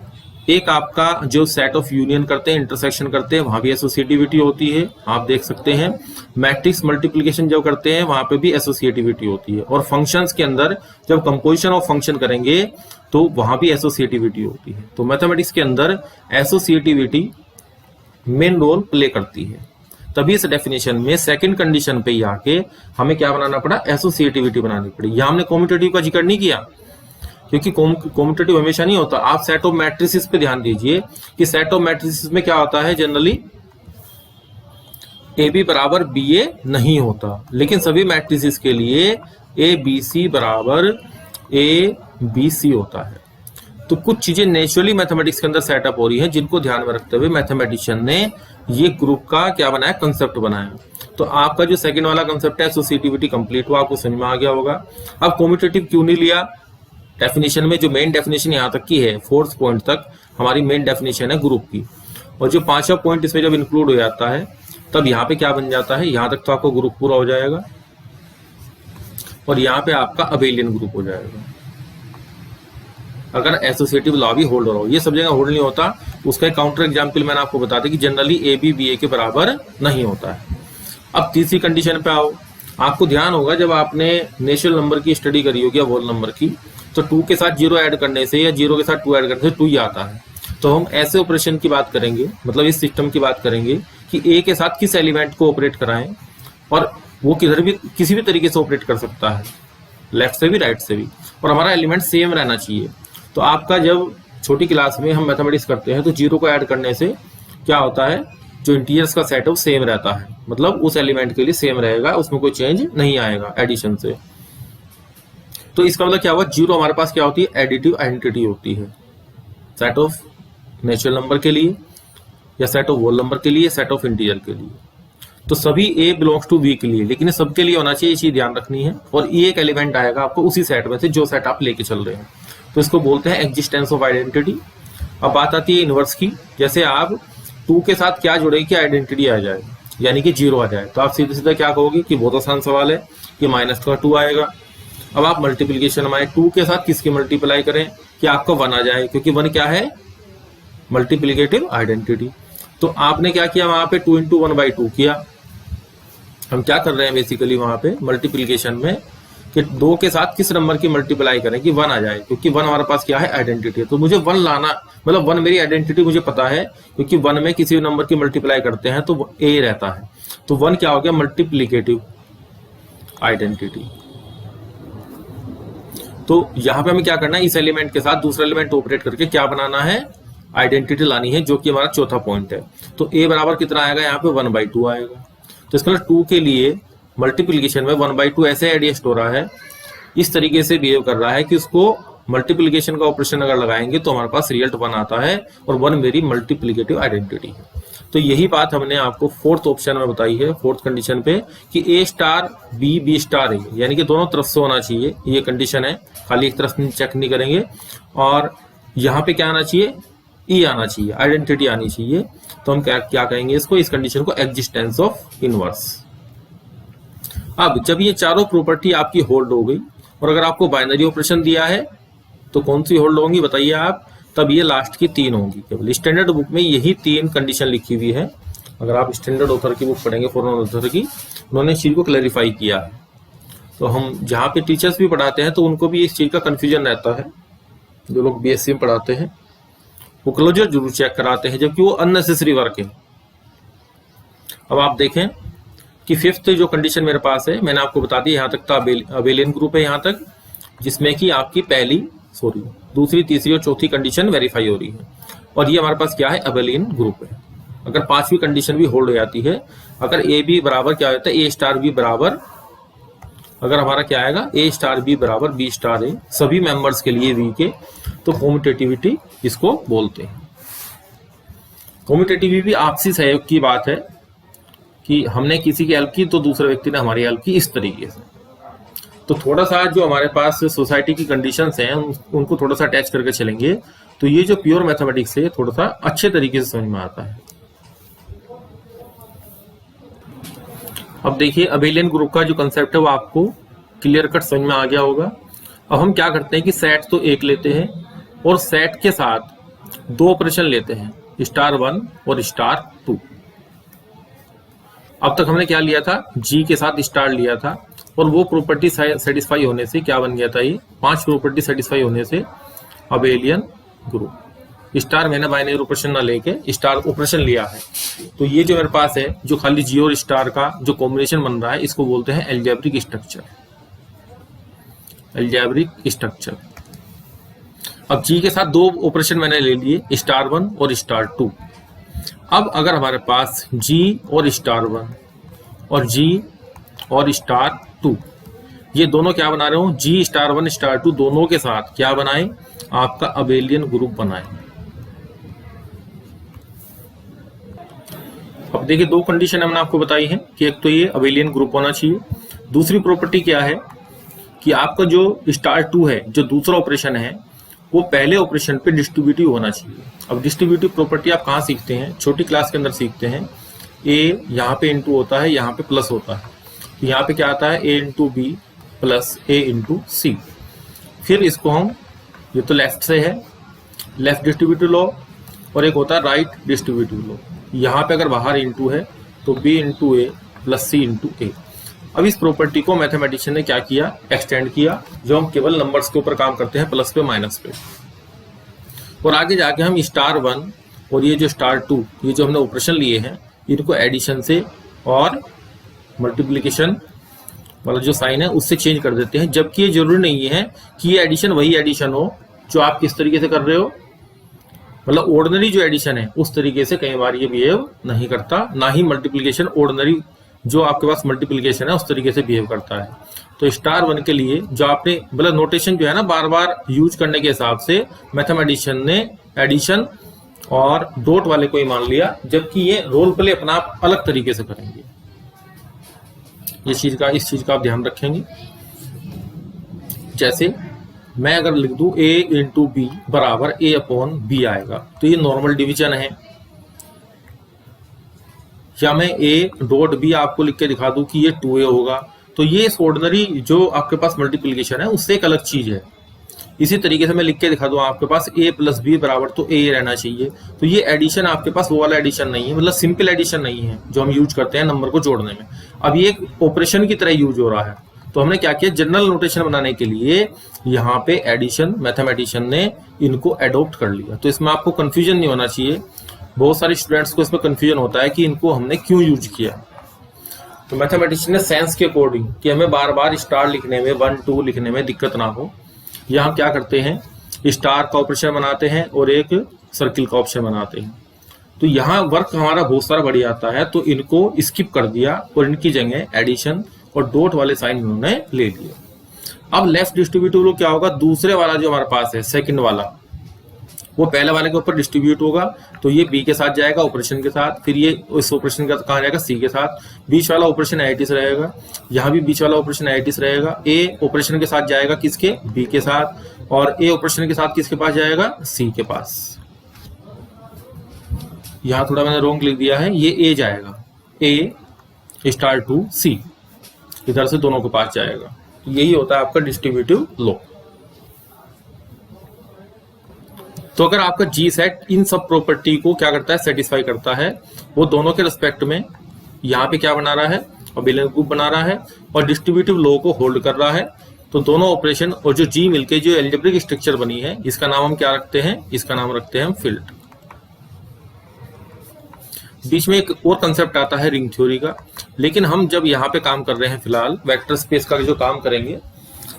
एक आपका जो सेट ऑफ यूनियन करते हैं, इंटरसेक्शन करते हैं, वहां भी एसोसिएटिविटी होती है, आप देख सकते हैं। मैट्रिक्स मल्टीप्लिकेशन जब करते हैं वहां पे भी एसोसिएटिविटी होती है। और फंक्शंस के अंदर जब कंपोजिशन ऑफ फंक्शन करेंगे तो वहां भी एसोसिएटिविटी होती है। तो मैथमेटिक्स के अंदर एसोसिएटिविटी मेन रोल प्ले करती है। तभी इस डेफिनेशन में सेकंड कंडीशन पे ही आके हमें क्या बनाना पड़ा, एसोसिएटिविटी बनानी पड़ी। यहां हमने कॉम्यूटेटिव का जिक्र नहीं किया क्योंकि कॉम्यूटेटिव हमेशा नहीं होता। आप सेट ऑफ मैट्रिसेस पे ध्यान दीजिए कि सेट ऑफ मैट्रिसेस में क्या होता है, जनरली ए बी बराबर बी ए नहीं होता, लेकिन सभी मैट्रिसेस के लिए ए बी सी बराबर ए बी सी होता है। तो कुछ चीजें नेचुरली मैथमेटिक्स के अंदर सेटअप हो रही हैं जिनको ध्यान में रखते हुए मैथमेटिशियन ने ये ग्रुप का क्या बनाया, कंसेप्ट बनाया। तो आपका जो सेकंड वाला कंसेप्ट है एसोसिएटिविटी कंप्लीट हुआ, आपको समझ में आ गया होगा। अब कॉम्यूटेटिव क्यों नहीं लिया, डेफिनेशन में जो मेन डेफिनेशन यहाँ तक की है, फोर्थ पॉइंट तक हमारी मेन डेफिनेशन है ग्रुप की, और जो पांचवा पॉइंट इसमें जब इंक्लूड हो जाता है तब यहाँ पे क्या बन जाता है, यहाँ तक तो आपको ग्रुप पूरा हो जाएगा और यहाँ पे आपका अबेलियन ग्रुप हो जाएगा अगर एसोसिएटिव लॉ भी होल्ड हो। ये सब जगह होल्ड नहीं होता। उसका एक काउंटर एग्जाम्पल मैंने आपको बता दिया कि जनरली ए बी बी ए के बराबर नहीं होता है। अब तीसरी कंडीशन पे आओ, आपको ध्यान होगा जब आपने नेचुरल नंबर की स्टडी करी होगी या होल नंबर की, तो 2 के साथ 0 ऐड करने से या 0 के साथ 2 ऐड करने से 2 ही आता है। तो हम ऐसे ऑपरेशन की बात करेंगे, मतलब इस सिस्टम की बात करेंगे कि ए के साथ किस एलिमेंट को ऑपरेट कराएं, और वो किधर भी किसी भी तरीके से ऑपरेट कर सकता है, लेफ्ट से भी राइट से भी, और हमारा एलिमेंट सेम रहना चाहिए। तो आपका जब छोटी क्लास में हम मैथमेटिक्स करते हैं तो 0 को ऐड करने से क्या होता है, जो इंटीजर्स का सेट है वो सेम रहता है, मतलब उस एलिमेंट के लिए सेम रहेगा, उसमें कोई चेंज नहीं आएगा एडिशन से। तो इसका मतलब क्या हुआ, 0 हमारे पास क्या होती है, एडिटिव आइडेंटिटी होती है सेट ऑफ नेचुरल नंबर के लिए या सेट ऑफ होल नंबर के लिए, सेट ऑफ इंटीजर के लिए। तो सभी ए बिलोंग्स टू बी के लिए, लेकिन सबके लिए होना चाहिए, ये चीज ध्यान रखनी है। और ये एक एलिमेंट आएगा आपको उसी सेट में से जो सेट आप लेके चल रहे हैं, तो इसको बोलते हैं एग्जिस्टेंस ऑफ आइडेंटिटी। अब बात आती है इनवर्स की, जैसे आप 2 के साथ क्या जोड़े कि आइडेंटिटी आ जाए, यानी कि 0 आ जाए, तो आप सीधे सीधे क्या कहोगे कि बहुत आसान सवाल है कि माइनस का 2 आएगा। अब आप मल्टीप्लीकेशन में 2 के साथ किसकी मल्टीप्लाई करें कि आपका 1 आ जाए, क्योंकि 1 क्या है, मल्टीप्लीकेटिव आइडेंटिटी। तो आपने क्या किया वहां पे, 2 × 1/2 किया। हम क्या कर रहे हैं बेसिकली वहां पे मल्टीप्लीकेशन में कि 2 के साथ किस नंबर की मल्टीप्लाई करें कि 1 आ जाए, क्योंकि 1 हमारे पास क्या है, आइडेंटिटी है। तो मुझे 1 लाना, मतलब 1 मेरी आइडेंटिटी मुझे पता है, क्योंकि 1 में किसी भी नंबर की मल्टीप्लाई करते हैं तो ए रहता है। तो 1 क्या हो गया, मल्टीप्लिकेटिव आइडेंटिटी। तो यहां पे हमें क्या करना है, इस एलिमेंट के साथ दूसरा एलिमेंट ऑपरेट करके क्या बनाना है, आइडेंटिटी लानी है, जो कि हमारा चौथा पॉइंट है। तो ए बराबर कितना आएगा, यहाँ पे 1/2 आएगा। तो इसका मतलब 2 के लिए मल्टीप्लिकेशन में 1/2 ऐसे एडजस्ट हो रहा है, इस तरीके से बिहेव कर रहा है कि उसको मल्टीप्लिकेशन का ऑपरेशन अगर लगाएंगे तो हमारे पास रिजल्ट 1 आता है, और 1 मेरी मल्टीप्लिकेटिव आइडेंटिटी है। तो यही बात हमने आपको फोर्थ ऑप्शन में बताई है, फोर्थ कंडीशन पे, कि ए स्टार बी, बी स्टार ए, यानी कि दोनों तरफ से होना चाहिए, ये कंडीशन है, खाली एक तरफ चेक नहीं करेंगे। और यहाँ पे क्या आना चाहिए, ई आना चाहिए, आइडेंटिटी आनी चाहिए। तो हम क्या कहेंगे इसको, इस कंडीशन को एग्जिस्टेंस ऑफ इनवर्स। अब जब ये चारों प्रॉपर्टी आपकी होल्ड हो गई, और अगर आपको बाइनरी ऑपरेशन दिया है तो कौन सी होल्ड होंगी बताइए आप, तब ये लास्ट की 3 होंगी केवल। स्टैंडर्ड बुक में यही 3 कंडीशन लिखी हुई है। अगर आप स्टैंडर्ड ऑथर की बुक पढ़ेंगे, फॉरेन ऑथर की, उन्होंने इस चीज को क्लैरिफाई किया है। तो हम जहाँ पे टीचर्स भी पढ़ाते हैं तो उनको भी इस चीज का कंफ्यूजन रहता है। जो लोग बीएससी में पढ़ाते हैं वो क्लोजर जरूर चेक कराते हैं, जबकि वो अननेसेसरी वर्क है। अब आप देखें कि 5th जो कंडीशन मेरे पास है, मैंने आपको बता दी, यहाँ तक था अबेलियन ग्रुप है यहाँ तक, जिसमें कि आपकी दूसरी, तीसरी और चौथी कंडीशन वेरीफाई हो रही है, और ये हमारे पास क्या है, अबेलियन ग्रुप है। अगर 5वीं कंडीशन भी होल्ड हो जाती है, अगर ए बी बराबर क्या होता है, ए स्टार बी बराबर, अगर हमारा क्या आएगा, ए स्टार बी बराबर बी स्टार ए, सभी मेंबर्स के लिए वी के, तो कम्यूटेटिविटी इसको बोलते हैं। कम्यूटेटिविटी भी आपसी सहयोग की बात है, कि हमने किसी की हेल्प की तो दूसरे व्यक्ति ने हमारी हेल्प की, इस तरीके से। तो थोड़ा सा जो हमारे पास सोसाइटी की कंडीशंस हैं उनको थोड़ा सा अटैच करके चलेंगे, तो ये जो प्योर मैथमेटिक्स है थोड़ा सा अच्छे तरीके से समझ में आता है। अब देखिए, अबेलियन ग्रुप का जो कंसेप्ट है वो आपको क्लियर कट समझ में आ गया होगा। अब हम क्या करते हैं कि सेट तो एक लेते हैं, और सेट के साथ 2 ऑपरेशन लेते हैं, *1 और *2। अब तक हमने क्या लिया था, जी के साथ स्टार लिया था, और वो प्रॉपर्टी सेटिस्फाई होने से क्या बन गया था, ये 5 प्रॉपर्टी सेटिस्फाई होने से अबेलियन ग्रुप। स्टार मैंने बाइनरी ऑपरेशन ना लेके स्टार ऑपरेशन लिया है। तो ये जो मेरे पास है, जो खाली जी और स्टार का जो कॉम्बिनेशन बन रहा है, इसको बोलते हैं एल्जेब्रिक स्ट्रक्चर। Algebraic structure. अब जी के साथ 2 ऑपरेशन मैंने ले लिए, *1 और *2। अब अगर हमारे पास जी और *1 और जी और *2, ये दोनों क्या बना रहे हो, जी *1 *2 दोनों के साथ क्या बनाए, आपका अबेलियन ग्रुप बनाए। अब देखिए, 2 कंडीशन हमने आपको बताई है, कि एक तो ये अबेलियन ग्रुप होना चाहिए, दूसरी प्रॉपर्टी क्या है कि आपका जो *2 है, जो दूसरा ऑपरेशन है, वो पहले ऑपरेशन पे डिस्ट्रीब्यूटिव होना चाहिए। अब डिस्ट्रीब्यूटिव प्रॉपर्टी आप कहाँ सीखते हैं, छोटी क्लास के अंदर सीखते हैं। ए यहाँ पे इंटू होता है, यहाँ पे प्लस होता है, तो यहाँ पे क्या आता है, ए इंटू बी प्लस ए इंटू सी। फिर इसको हम, ये तो लेफ्ट से है, लेफ्ट डिस्ट्रीब्यूटिव लॉ, और एक होता है राइट डिस्ट्रीब्यूटिव लॉ। यहाँ पे अगर बाहर इंटू है तो बी इंटू ए प्लस सी इंटू ए। अब इस प्रॉपर्टी को मैथमेटिशियन ने क्या किया, एक्सटेंड किया, जो हम केवल नंबर्स के ऊपर काम करते हैं, प्लस पे माइनस पे। और आगे जाके हम *1 और ये जो *2, ये जो हमने ऑपरेशन लिए हैं, इनको एडिशन से और मल्टीप्लिकेशन वाला जो साइन है उससे चेंज कर देते हैं। जबकि ये जरूरी नहीं है कि ये एडिशन वही एडिशन हो जो आप किस तरीके से कर रहे हो, मतलब ऑर्डिनरी जो एडिशन है उस तरीके से कई बार ये बिहेव नहीं करता, ना ही मल्टीप्लिकेशन ऑर्डिनरी जो आपके पास मल्टीप्लिकेशन है उस तरीके से बिहेव करता है। तो *1 के लिए जो आपने, मतलब नोटेशन जो है ना, बार बार यूज करने के हिसाब से मैथमेटिशियन ने एडिशन और डॉट वाले को ही मान लिया, जबकि ये रोल प्ले अपना आप अलग तरीके से करेंगे। इस चीज का आप ध्यान रखेंगे। जैसे मैं अगर लिख दूं a इंटू बी बराबर a अपॉन बी आएगा, तो ये नॉर्मल डिवीजन है। या मैं a डॉट बी आपको लिख के दिखा दूं कि ये 2a होगा, तो ये ऑर्डिनरी जो आपके पास मल्टीप्लिकेशन है उससे एक अलग चीज है। इसी तरीके से मैं लिख के दिखा दूं आपके पास a प्लस बी बराबर तो a रहना चाहिए, तो ये एडिशन आपके पास वो वाला एडिशन नहीं है, मतलब सिंपल एडिशन नहीं है जो हम यूज करते हैं नंबर को जोड़ने में। अब ये एक ऑपरेशन की तरह यूज हो रहा है, तो हमने क्या किया, जनरल नोटेशन बनाने के लिए यहाँ पे एडिशन मैथमेटिशियन ने इनको एडॉप्ट कर लिया। तो इसमें आपको कंफ्यूजन नहीं होना चाहिए, बहुत सारे स्टूडेंट्स को इसमें कंफ्यूजन होता है कि इनको हमने क्यों यूज किया। तो मैथमेटिशियन ने सेंस के अकॉर्डिंग कि हमें बार बार स्टार लिखने में 1 2 लिखने में दिक्कत ना हो, यहाँ क्या करते हैं, स्टार का ऑपरेशन बनाते हैं और एक सर्किल का ऑप्शन बनाते हैं। तो यहाँ वर्क हमारा बहुत सारा बढ़ जाता है, तो इनको स्किप कर दिया और इनकी जगह एडिशन और डॉट वाले साइन इन्होंने ले लिए। अब लेफ्ट डिस्ट्रीब्यूटिव क्या होगा, दूसरे वाला जो हमारे पास है सेकंड वाला, वो पहले वाले के ऊपर डिस्ट्रीब्यूट होगा। तो ये बी के साथ जाएगा ऑपरेशन के साथ, फिर ये इस ऑपरेशन का कहाँ जाएगा, सी के साथ। बीच वाला ऑपरेशन आईटीस रहेगा, यहाँ भी बीच वाला ऑपरेशन आईटीस रहेगा। ए ऑपरेशन के साथ जाएगा किसके, बी के साथ, और ए ऑपरेशन के साथ किसके पास जाएगा, सी के पास। यहाँ थोड़ा मैंने रॉन्ग लिख दिया है, ये ए जाएगा, ए स्टार टू सी, इधर से दोनों के पास जाएगा। यही होता है आपका डिस्ट्रीब्यूटिव लॉ। तो अगर आपका जी सेट इन सब प्रॉपर्टी को क्या करता है, सेटिस्फाई करता है, वो दोनों के रिस्पेक्ट में यहाँ पे क्या बना रहा है, अबेलियन ग्रुप बना रहा है और डिस्ट्रीब्यूटिव लॉ को होल्ड कर रहा है, तो दोनों ऑपरेशन और जो जी मिलके जो एल्जेब्रिक स्ट्रक्चर बनी है, इसका नाम हम क्या रखते हैं, इसका नाम रखते हैं हम फील्ड। बीच में एक और कंसेप्ट आता है रिंग थ्योरी का, लेकिन हम जब यहाँ पे काम कर रहे हैं फिलहाल वेक्टर स्पेस का जो काम करेंगे,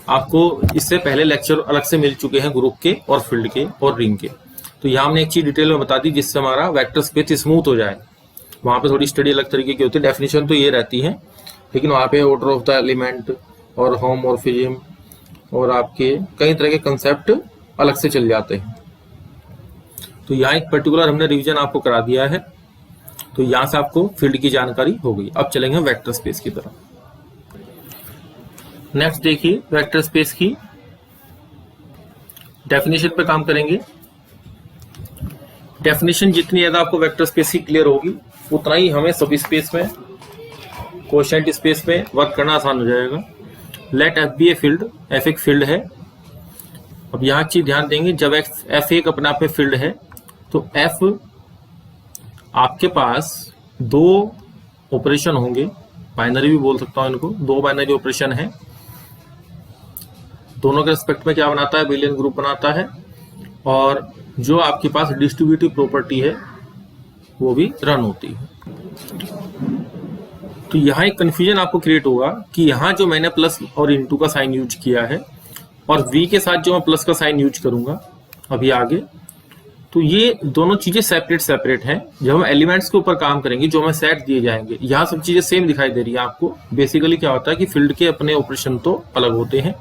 आपको इससे पहले लेक्चर अलग से मिल चुके हैं ग्रुप के और फील्ड के और रिंग के। तो यहाँ हमने एक चीज डिटेल में बता दी जिससे हमारा वेक्टर स्पेस स्मूथ हो जाए। वहां पे थोड़ी स्टडी अलग तरीके की होती है, डेफिनेशन तो ये रहती है, लेकिन वहां पे ऑर्डर ऑफ द एलिमेंट और होमोमॉर्फिज्म और आपके कई तरह के कंसेप्ट अलग से चल जाते हैं। तो यहाँ एक पर्टिकुलर हमने रिविजन आपको करा दिया है, तो यहां से आपको फील्ड की जानकारी हो गई। अब चलेंगे वेक्टर स्पेस की तरफ। नेक्स्ट देखिए वेक्टर स्पेस की डेफिनेशन पे काम करेंगे। डेफिनेशन जितनी ज्यादा आपको वेक्टर स्पेस की क्लियर होगी, उतना ही हमें सब स्पेस में, कोशेंट स्पेस में वर्क करना आसान हो जाएगा। Let F be a field, F एक फील्ड है। अब यहाँ चीज ध्यान देंगे, जब एफ एक अपने आप में फील्ड है, तो एफ आपके पास दो ऑपरेशन होंगे, बाइनरी भी बोल सकता हूं इनको, दो बाइनरी ऑपरेशन है, दोनों के रिस्पेक्ट में क्या बनाता है, अबेलियन ग्रुप बनाता है, और जो आपके पास डिस्ट्रीब्यूटिव प्रॉपर्टी है वो भी रन होती है। तो यहाँ एक कंफ्यूजन आपको क्रिएट होगा कि यहाँ जो मैंने प्लस और इनटू का साइन यूज किया है और वी के साथ जो मैं प्लस का साइन यूज करूंगा अभी आगे, तो ये दोनों चीजें सेपरेट हैं। जब हम एलिमेंट्स के ऊपर काम करेंगे, जो हमें सेट दिए जाएंगे, यहाँ सब चीजें सेम दिखाई दे रही है आपको। बेसिकली क्या होता है कि फील्ड के अपने ऑपरेशन तो अलग होते हैं,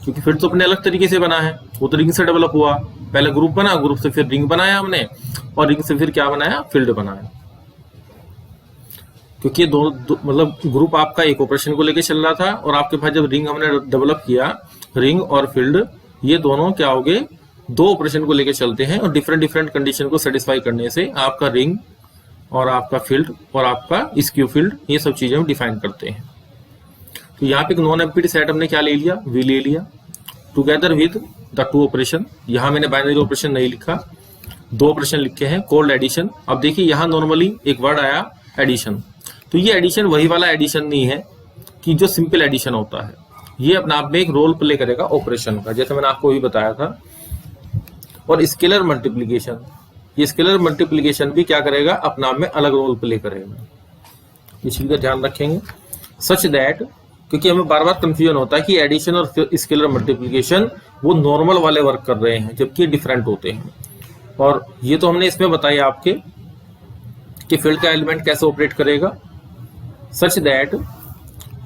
क्योंकि फील्ड तो अपने अलग तरीके से बना है, वो तो रिंग से डेवलप हुआ, पहले ग्रुप बना, ग्रुप से फिर रिंग बनाया हमने, और रिंग से फिर क्या बनाया, फील्ड बनाया। क्योंकि ये दो मतलब ग्रुप आपका एक ऑपरेशन को लेकर चल रहा था, और आपके पास जब रिंग हमने डेवलप किया, रिंग और फील्ड ये दोनों क्या हो गए, दो ऑपरेशन को लेकर चलते हैं, और डिफरेंट कंडीशन को सेटिस्फाई करने से आपका रिंग और आपका फील्ड और आपका स्क्यू फील्ड, ये सब चीजें हम डिफाइन करते हैं। तो यहाँ पे एक नॉन एम्प्टी सेट हमने क्या ले लिया, वी ले लिया, together with the two operation. यहाँ मैंने बाइनरी ऑपरेशन नहीं लिखा, दो ऑपरेशन लिखे हैं, कॉल्ड एडिशन। अब देखिए यहाँ नॉर्मली एक वर्ड आया एडिशन, तो ये एडिशन वही वाला एडिशन नहीं है कि जो सिंपल एडिशन होता है, ये अपने आप में एक रोल प्ले करेगा ऑपरेशन का, जैसे मैंने आपको भी बताया था। और स्केलर मल्टीप्लिकेशन, ये स्केलर मल्टीप्लिकेशन भी क्या करेगा, अपने आप में अलग रोल प्ले करेगा, इस चीज का ध्यान रखेंगे। सच दैट, क्योंकि हमें बार बार कंफ्यूजन होता है कि एडिशन और स्केलर मल्टीप्लिकेशन वो नॉर्मल वाले वर्क कर रहे हैं, जबकि डिफरेंट होते हैं। और ये तो हमने इसमें बताया आपके कि फील्ड का एलिमेंट कैसे ऑपरेट करेगा। Such that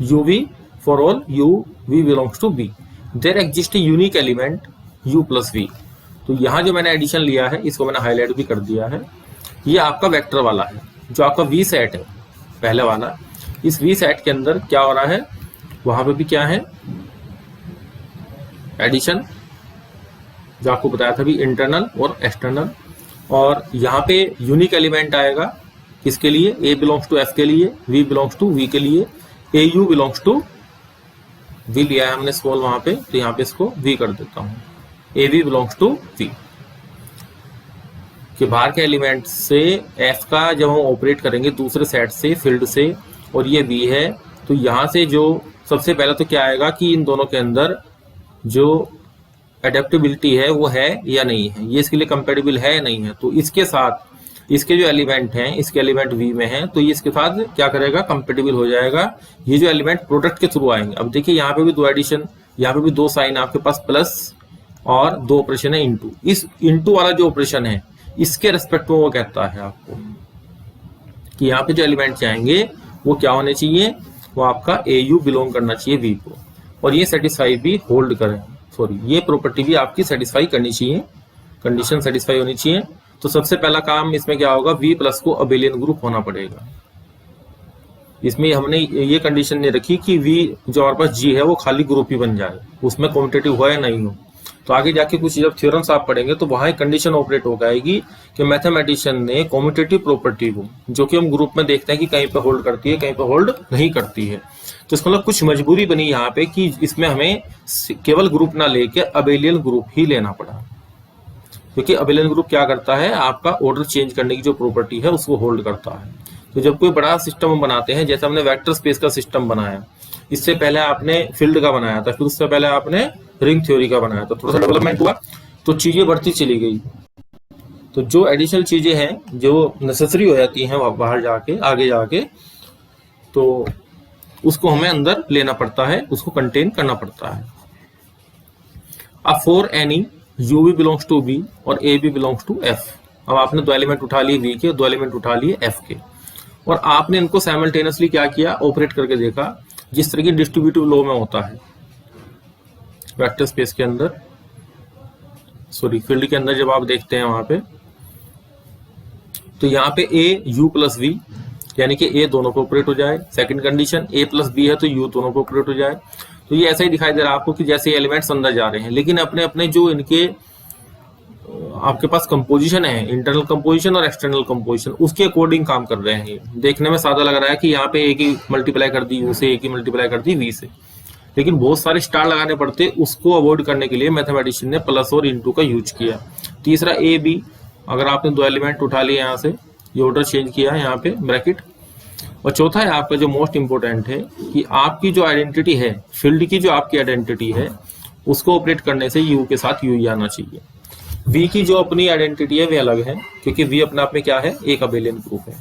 U V for all U V belongs to B, there exist unique element U plus V. तो यहाँ जो मैंने एडिशन लिया है, इसको मैंने हाईलाइट भी कर दिया है, ये आपका वेक्टर वाला है, जो आपका वी सेट है पहले वाला। इस वी सेट के अंदर क्या हो रहा है, वहां पे भी क्या है, एडिशन, जो आपको बताया था भी इंटरनल और एक्सटर्नल। और यहाँ पे यूनिक एलिमेंट आएगा किसके लिए, ए बिलोंग्स टू एफ के लिए, वी बिलोंग्स टू वी के लिए, ए यू बिलोंग्स टू वी लिया है हमने स्मॉल वहां पे, तो यहाँ पे इसको वी कर देता हूं, A V belongs to V. कि बाहर के एलिमेंट से एफ का जब हम ऑपरेट करेंगे दूसरे सेट से, फील्ड से, और ये वी है, तो यहाँ से जो सबसे पहले तो क्या आएगा कि इन दोनों के अंदर जो एडेप्टेबिलिटी है वो है या नहीं है, ये इसके लिए कंपेटिबल है या नहीं है। तो इसके साथ इसके जो एलिमेंट हैं, इसके एलिमेंट V में हैं, तो ये इसके साथ क्या करेगा, कंपेटिबल हो जाएगा। ये जो एलिमेंट प्रोडक्ट के थ्रू आएंगे। अब देखिए यहाँ पे भी दो एडिशन, यहाँ पे भी दो साइन आपके पास प्लस और दो ऑपरेशन है इंटू। इस इंटू वाला जो ऑपरेशन है इसके रेस्पेक्ट में वो कहता है आपको कि यहाँ पे जो एलिमेंट जाएंगे वो क्या होने चाहिए, वो आपका AU बिलोंग करना चाहिए V को, और ये सेटिस्फाई भी होल्ड करें, सॉरी ये प्रॉपर्टी भी आपकी सेटिस्फाई करनी चाहिए, कंडीशन सेटिस्फाई होनी चाहिए। तो सबसे पहला काम इसमें क्या होगा, V प्लस को अबेलियन ग्रुप होना पड़ेगा। इसमें हमने ये कंडीशन नहीं रखी कि V जो हमारे पास G है वो खाली ग्रुप ही बन जाए, उसमें कॉम्पिटेटिव हो या नहीं हो। तो आगे जाके कुछ जब थ्योरम्स आप पढ़ेंगे तो वहां एक कंडीशन ऑपरेट हो जाएगी कि मैथमेटिशियन ने कॉम्पिटेटिव प्रॉपर्टी को, जो कि हम ग्रुप में देखते हैं कि कहीं पे होल्ड करती है कहीं पे होल्ड नहीं करती है, तो इसका मतलब कुछ मजबूरी बनी यहाँ पे कि इसमें हमें केवल ग्रुप ना लेके अबेलियन ग्रुप ही लेना पड़ा, क्योंकि अबेलियन ग्रुप क्या करता है, आपका ऑर्डर चेंज करने की जो प्रॉपर्टी है उसको होल्ड करता है। तो जब कोई बड़ा सिस्टम हम बनाते हैं, जैसे हमने वेक्टर स्पेस का सिस्टम बनाया, इससे पहले आपने फील्ड का बनाया था, फिर उससे पहले आपने रिंग थ्योरी का बनाया था, थोड़ा सा डेवलपमेंट हुआ तो चीजें बढ़ती चली गई। तो जो एडिशनल चीजें हैं जो नेसेसरी हो जाती हैं बाहर जाके आगे जाके, तो उसको हमें अंदर लेना पड़ता है, उसको कंटेन करना पड़ता है। अब for any UV belongs to B और AB बिलोंग्स टू F, अब आपने दो एलिमेंट उठा लिए V के, दो एलिमेंट उठा लिए F के, और आपने इनको साइमल्टेनियसली क्या किया, ऑपरेट करके देखा, जिस तरह की डिस्ट्रीब्यूटिव लॉ में होता है वेक्टर स्पेस के अंदर, सॉरी फील्ड के अंदर जब आप देखते हैं वहां पे, तो यहाँ पे A U प्लस V यानी कि A दोनों पे ऑपरेट हो जाए। Second condition A plus B है तो U दोनों पे ऑपरेट हो जाए। तो ये ऐसा ही दिखाई दे रहा है आपको कि जैसे एलिमेंट्स अंदर जा रहे हैं, लेकिन अपने अपने जो इनके आपके पास कंपोजिशन है, इंटरनल कंपोजिशन और एक्सटर्नल कंपोजिशन, उसके अकॉर्डिंग काम कर रहे हैं। देखने में सादा लग रहा है कि यहाँ पे A की मल्टीप्लाई कर दी U से, A की मल्टीप्लाई कर दी V से, लेकिन बहुत सारे स्टार लगाने पड़ते, उसको अवॉइड करने के लिए मैथमेटिशियन ने प्लस और इंटू का यूज किया। तीसरा AB, अगर आपने दो एलिमेंट उठा लिए यहाँ से, ये ऑर्डर चेंज किया यहाँ पे ब्रैकेट। और चौथा है आपका जो मोस्ट इंपोर्टेंट है कि आपकी जो आइडेंटिटी है, फील्ड की जो आपकी आइडेंटिटी है, उसको ऑपरेट करने से U के साथ U ही आना चाहिए। V की जो अपनी आइडेंटिटी है वे अलग है, क्योंकि V अपने आप में क्या है, एक अबेलियन ग्रुप है।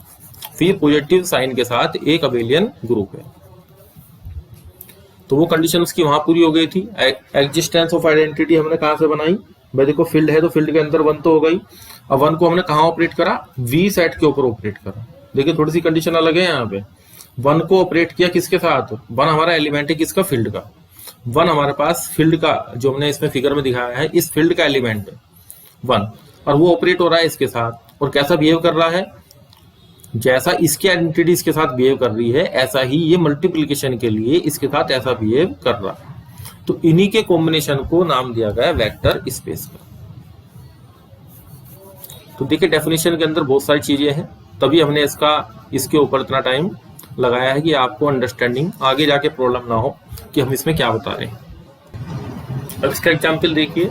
V पॉजिटिव साइन के साथ एक अबेलियन ग्रुप है। तो वो कंडीशन उसकी वहां पूरी हो गई थी। एग्जिस्टेंस ऑफ आइडेंटिटी हमने कहां से बनाई, भाई देखो फील्ड है तो फील्ड के अंदर 1 तो हो गई। अब 1 को हमने कहां ऑपरेट करा, V सेट के ऊपर ऑपरेट करा। देखिए थोड़ी सी कंडीशन अलग है यहाँ पे। 1 को ऑपरेट किया किसके साथ, 1 हमारा एलिमेंट है किसका, फील्ड का। 1 हमारे पास फील्ड का, जो हमने इसमें फिगर में दिखाया है, इस फील्ड का एलिमेंट है 1, और वो ऑपरेट हो रहा है इसके साथ। और कैसा बिहेव कर रहा है, जैसा इसकी आइडेंटिटी इसके साथ बिहेव कर रही है, ऐसा ही ये मल्टीप्लिकेशन के लिए इसके साथ ऐसा बिहेव कर रहा है। तो इन्हीं के कॉम्बिनेशन को नाम दिया गया वेक्टर स्पेस का। तो देखिए डेफिनेशन के अंदर बहुत सारी चीजें हैं, तभी हमने इसके ऊपर इतना टाइम लगाया है कि आपको अंडरस्टैंडिंग आगे जाके प्रॉब्लम ना हो कि हम इसमें क्या बता रहे हैं। अब इसका एग्जाम्पल देखिए,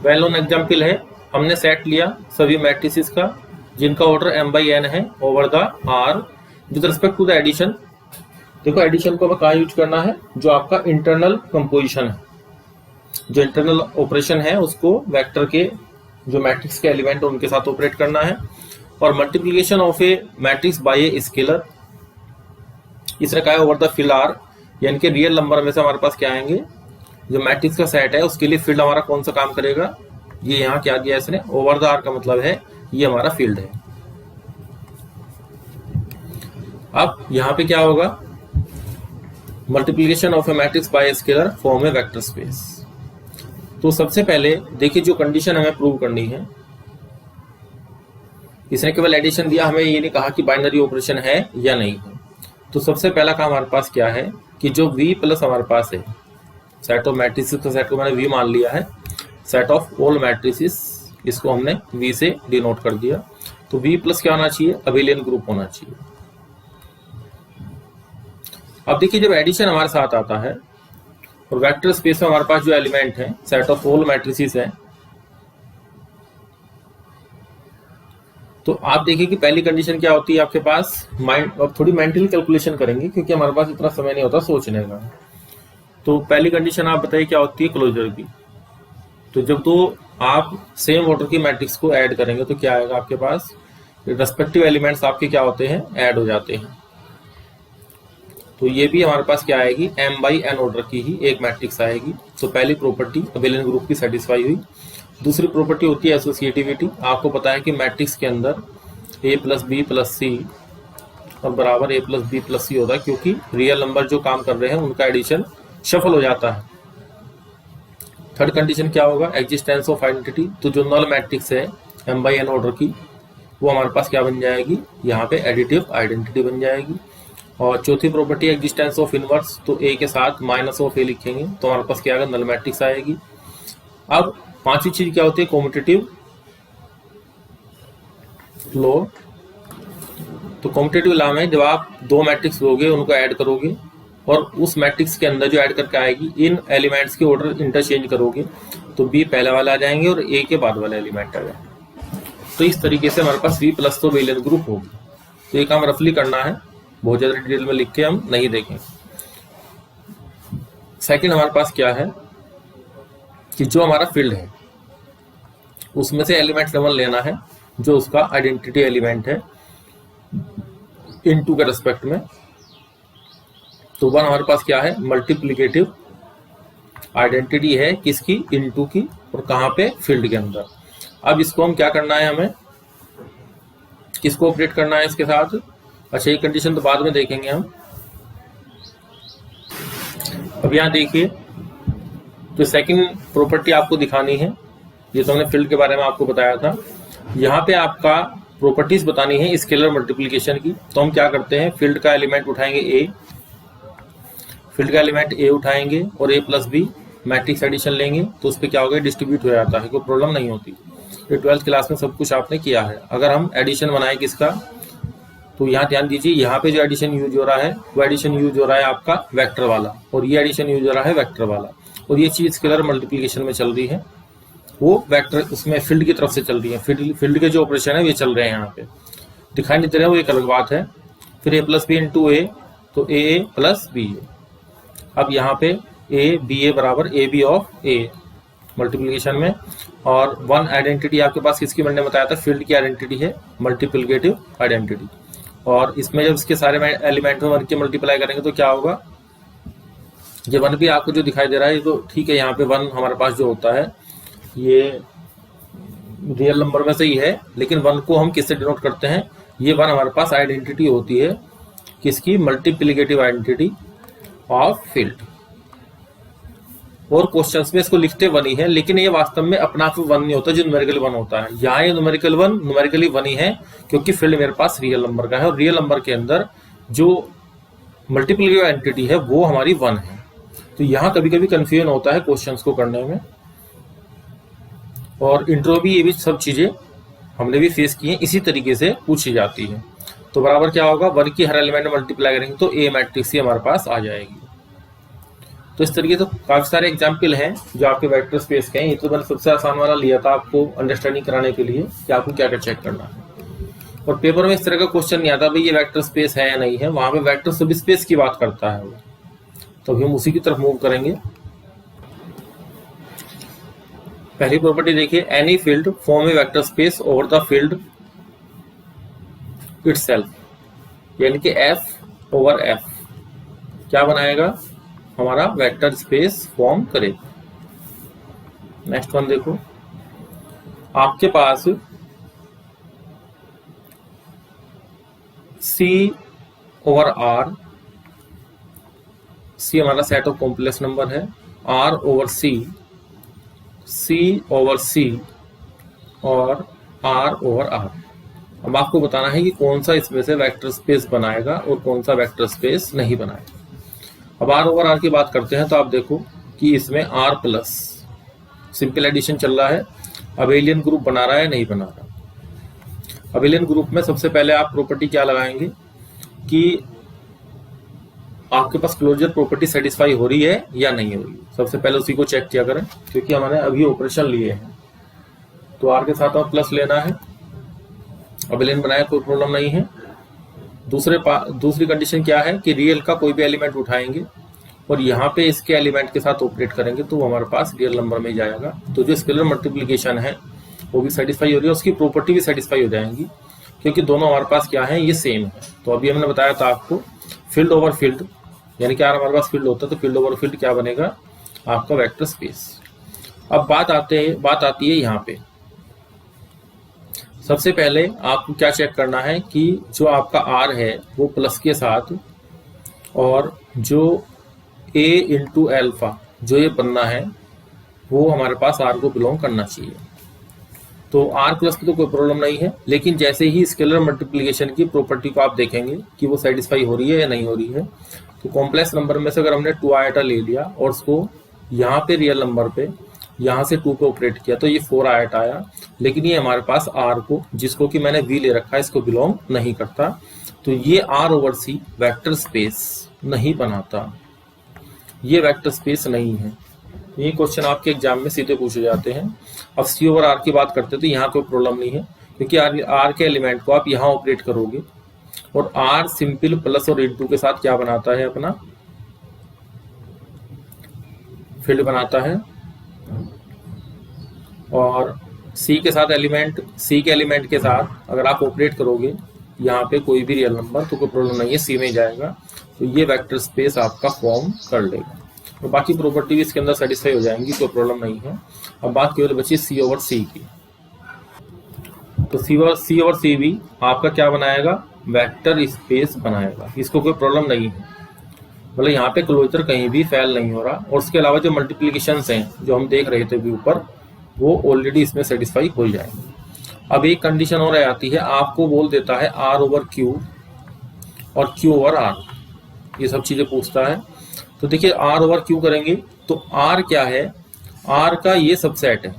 वेल नोन एग्जाम्पल है। हमने सेट लिया सभी मैट्रिसेस का जिनका ऑर्डर m/n है over the R with respect to the addition. देखो एडिशन को हमें कहाँ यूज करना है, जो आपका इंटरनल कंपोजिशन है, जो इंटरनल ऑपरेशन है उसको वेक्टर के जो मैट्रिक्स के एलिमेंट है उनके साथ ऑपरेट करना है। और multiplication of A matrix bye a scalar, इसने कहा है ओवर द फील्ड R, यानी कि रियल नंबर में से हमारे पास क्या आएंगे, जो मैट्रिक्स का सेट है उसके लिए फील्ड हमारा कौन सा काम करेगा, ये यहाँ क्या दिया इसने, ओवर द R का मतलब है ये हमारा फील्ड है। अब यहां पे क्या होगा, multiplication of A matrix bye scalar form A vector space. तो सबसे पहले देखिए जो कंडीशन हमें प्रूव करनी है, इसने केवल एडिशन दिया, हमें ये नहीं कहा कि बाइनरी ऑपरेशन है या नहीं है। तो सबसे पहला काम हमारे पास क्या है कि जो V प्लस हमारे पास है, सेट ऑफ मैट्रिसेस का सेट को मैंने V मान लिया है, सेट ऑफ ऑल मैट्रिसेस इसको हमने V से डिनोट कर दिया। तो V प्लस क्या होना चाहिए, अबेलियन ग्रुप होना चाहिए। अब देखिए जब एडिशन हमारे साथ आता है और वेक्टर स्पेस में हमारे पास जो एलिमेंट है सेट ऑफ ऑल मैट्रिसेस है, तो आप देखिए कि पहली कंडीशन क्या होती है आपके पास, माइंड अब थोड़ी मेंटली कैलकुलेशन करेंगे क्योंकि हमारे पास इतना समय नहीं होता सोचने का। तो पहली कंडीशन आप बताइए क्या होती है क्लोजर की। तो जब तो आप सेम ऑर्डर की मैट्रिक्स को ऐड करेंगे तो क्या आएगा आपके पास, रेस्पेक्टिव एलिमेंट्स आपके क्या होते हैं, ऐड हो जाते हैं। तो ये भी हमारे पास क्या आएगी, m/n ऑर्डर की ही एक मैट्रिक्स आएगी। तो पहली प्रॉपर्टी अबेलियन ग्रुप की सेटिस्फाई हुई। दूसरी प्रॉपर्टी होती है एसोसिएटिविटी। आपको पता है कि मैट्रिक्स के अंदर a + b + c और बराबर a + b + c होता है, क्योंकि रियल नंबर जो काम कर रहे हैं उनका एडिशन शफल हो जाता है। थर्ड कंडीशन क्या होगा, एग्जिस्टेंस ऑफ आइडेंटिटी। तो जो नल मैट्रिक्स है m/n ऑर्डर की, वो हमारे पास क्या बन जाएगी, यहाँ पे एडिटिव आइडेंटिटी बन जाएगी। और चौथी प्रॉपर्टी एग्जिस्टेंस ऑफ इनवर्स। तो a के साथ -(a) लिखेंगे तो हमारे पास क्या आएगा, नल मैट्रिक्स आएगी। अब पांचवी चीज क्या होती है, कॉम्पिटिटिव लॉ। तो कॉम्पिटिटिव लॉ में जब आप दो मैट्रिक्स लोगे, उनको ऐड करोगे और उस मैट्रिक्स के अंदर जो ऐड करके आएगी, इन एलिमेंट्स के ऑर्डर इंटरचेंज करोगे तो बी पहले वाला आ जाएंगे और ए के बाद वाला एलिमेंट आ जाएगा। तो इस तरीके से हमारे पास V+ तो अबेलियन ग्रुप होगी। तो ये काम रफली करना है, बहुत ज्यादा डिटेल में लिख के हम नहीं देखेंगे। सेकंड हमारे पास क्या है कि जो हमारा फील्ड है उसमें से एलिमेंट नंबर लेना है जो उसका आइडेंटिटी एलिमेंट है इनटू के रेस्पेक्ट में। तो वन हमारे पास क्या है, मल्टीप्लिकेटिव आइडेंटिटी है किसकी, इनटू की, और कहां पे, फील्ड के अंदर। अब इसको हम क्या करना है, हमें किसको ऑपरेट करना है इसके साथ। अच्छा, ये कंडीशन तो बाद में देखेंगे हम। अब यहां देखिए, तो सेकंड प्रॉपर्टी आपको दिखानी है, ये तो हमने फील्ड के बारे में आपको बताया था। यहाँ पे आपका प्रॉपर्टीज बतानी है स्केलर मल्टीप्लिकेशन की। तो हम क्या करते हैं, फील्ड का एलिमेंट उठाएंगे a, फील्ड का एलिमेंट a उठाएंगे और a + b मैट्रिक्स एडिशन लेंगे तो उस पर क्या होगा, डिस्ट्रीब्यूट हो जाता है, कोई प्रॉब्लम नहीं होती। ये 12th क्लास में सब कुछ आपने किया है। अगर हम एडिशन बनाए किसका, तो यहाँ ध्यान दीजिए, यहाँ पे जो एडिशन यूज हो रहा है वो एडिशन यूज हो रहा है आपका वेक्टर वाला, और ये एडिशन यूज हो रहा है वेक्टर वाला। और ये चीज स्केलर मल्टीप्लिकेशन में चल रही है, वो वेक्टर उसमें फील्ड की तरफ से चल रही है। फील्ड के जो ऑपरेशन है वे चल रहे हैं, यहाँ पे दिखाई नहीं दे रहे, वो एक अलग बात है। फिर a + b × a, तो a + b। अब यहाँ पे a ba बराबर ab ऑफ a मल्टीप्लिकेशन में। और वन आइडेंटिटी आपके पास किसकी मैंने बताया था, फील्ड की आइडेंटिटी है, मल्टीप्लिकेटिव आइडेंटिटी। और इसमें जब इसके सारे एलिमेंट में 1 के मल्टीप्लाई करेंगे तो क्या होगा, ये 1 भी आपको जो दिखाई दे रहा है, तो ठीक है, यहाँ पे 1 हमारे पास जो होता है ये रियल नंबर में से ही है, लेकिन 1 को हम किससे डिनोट करते हैं, ये 1 हमारे पास आइडेंटिटी होती है किसकी, मल्टीप्लिकेटिव आइडेंटिटी ऑफ फील्ड। और क्वेश्चंस में इसको लिखते 1 ही है, लेकिन ये वास्तव में अपना आप 1 नहीं होता, जो न्यूमेरिकल 1 होता है। यहाँ ये न्यूमेरिकल 1 न्यूमेरिकली 1 ही है, क्योंकि फील्ड मेरे पास रियल नंबर का है, और रियल नंबर के अंदर जो मल्टीप्लिकेटिव आइडेंटिटी है वो हमारी 1 है। तो यहाँ कभी कभी कंफ्यूजन होता है क्वेश्चंस को करने में, और इंट्रो भी ये भी सब चीजें हमने भी फेस की हैं, इसी तरीके से पूछी जाती है। तो बराबर क्या होगा, 1 की हर एलिमेंट में मल्टीप्लाई करेंगे तो ए मैट्रिक्स ही हमारे पास आ जाएगी। तो इस तरीके से काफी सारे एग्जाम्पल हैं जो आपके वेक्टर स्पेस के हैं। ये तो मैंने सबसे आसान वाला लिया था आपको अंडरस्टैंडिंग कराने के लिए कि आपको क्या क्या चेक करना है। और पेपर में इस तरह का क्वेश्चन नहीं आता भाई ये वेक्टर स्पेस है या नहीं है, वहां पे वेक्टर सब स्पेस की बात करता है वो। तो अभी हम उसी की तरफ मूव करेंगे। पहली प्रॉपर्टी देखिए, any field form A vector space over the field itself, यानी कि F ओवर F क्या बनाएगा, हमारा वेक्टर स्पेस फॉर्म करेगा। नेक्स्ट वन देखो, आपके पास C ओवर R, C हमारा सेट ऑफ कॉम्प्लेक्स नंबर है, R over C, C over C और R ओवर R। अब आपको बताना है कि कौन सा इसमें से वेक्टर स्पेस बनाएगा और कौन सा वेक्टर स्पेस नहीं बनाएगा। अब R ओवर R की बात करते हैं तो आप देखो कि इसमें R प्लस सिंपल एडिशन चल रहा है, अबेलियन ग्रुप बना रहा है नहीं बना रहा। अबेलियन ग्रुप में सबसे पहले आप प्रॉपर्टी क्या लगाएंगे कि आपके पास क्लोजर प्रॉपर्टी सेटिस्फाई हो रही है या नहीं हो रही है। सबसे पहले उसी को चेक किया करें, क्योंकि हमने अभी ऑपरेशन लिए हैं। तो R के साथ हमें प्लस लेना है, अबेलियन बनाया कोई प्रॉब्लम नहीं है। दूसरी कंडीशन क्या है कि रियल का कोई भी एलिमेंट उठाएंगे और यहाँ पे इसके एलिमेंट के साथ ऑपरेट करेंगे तो वो हमारे पास रियल नंबर में जाएगा। तो जो स्केलर मल्टीप्लिकेशन है वो भी सेटिस्फाई हो रही है, उसकी प्रॉपर्टी भी सेटिस्फाई हो जाएंगी, क्योंकि दोनों हमारे पास क्या है, ये सेम है। तो अभी हमने बताया था आपको फील्ड ओवर फील्ड, यानी कि अगर हमारे पास फील्ड होता है तो फील्ड ओवर फील्ड क्या बनेगा, आपका वेक्टर स्पेस। अब बात आती है यहाँ पे। सबसे पहले आपको क्या चेक करना है कि जो आपका आर है वो प्लस के साथ, और जो ए इंटू एल्फा जो ये बनना है वो हमारे पास आर को बिलोंग करना चाहिए। तो आर प्लस की तो कोई प्रॉब्लम नहीं है, लेकिन जैसे ही स्केलर मल्टीप्लिकेशन की प्रॉपर्टी को आप देखेंगे कि वो सेटिस्फाई हो रही है या नहीं हो रही है, तो कॉम्प्लेक्स नंबर में से अगर हमने 2 आइटा ले लिया और उसको यहाँ पे रियल नंबर पे यहाँ से 2 पे ऑपरेट किया तो ये 4 आइटा आया, लेकिन ये हमारे पास आर को, जिसको कि मैंने वी ले रखा है, इसको बिलोंग नहीं करता। तो ये R over C vector space नहीं बनाता, ये वेक्टर स्पेस नहीं है। ये क्वेश्चन आपके एग्जाम में सीधे पूछे जाते हैं। अब सी ओवर आर की बात करते हैं तो यहाँ कोई प्रॉब्लम नहीं है, क्योंकि आर के एलिमेंट को आप यहाँ ऑपरेट करोगे और आर सिंपल प्लस और इनटू के साथ क्या बनाता है, अपना फील्ड बनाता है। और सी के साथ एलिमेंट, सी के एलिमेंट के साथ अगर आप ऑपरेट करोगे यहाँ पे कोई भी रियल नंबर तो कोई प्रॉब्लम नहीं है, सी में जाएगा, तो ये वेक्टर स्पेस आपका फॉर्म कर लेगा। तो बाकी प्रॉपर्टी भी इसके अंदर सेटिस्फाई हो जाएंगी, कोई प्रॉब्लम नहीं है। अब बात केवल बची सी ओवर सी की। तो सी ओवर सी भी आपका क्या बनाएगा, वेक्टर स्पेस बनाएगा, इसको कोई प्रॉब्लम नहीं है। मतलब यहाँ पे क्लोजर कहीं भी फेल नहीं हो रहा। और उसके अलावा जो मल्टीप्लिकेशंस हैं जो हम देख रहे थे भी ऊपर, वो ऑलरेडी इसमें सेटिस्फाई हो जाएंगे। अब एक कंडीशन और आती है, आपको बोल देता है आर ओवर क्यू और क्यू ओवर आर, ये सब चीजें पूछता है। तो देखिए आर ओवर क्यू करेंगे तो आर क्या है, आर का ये सबसेट है,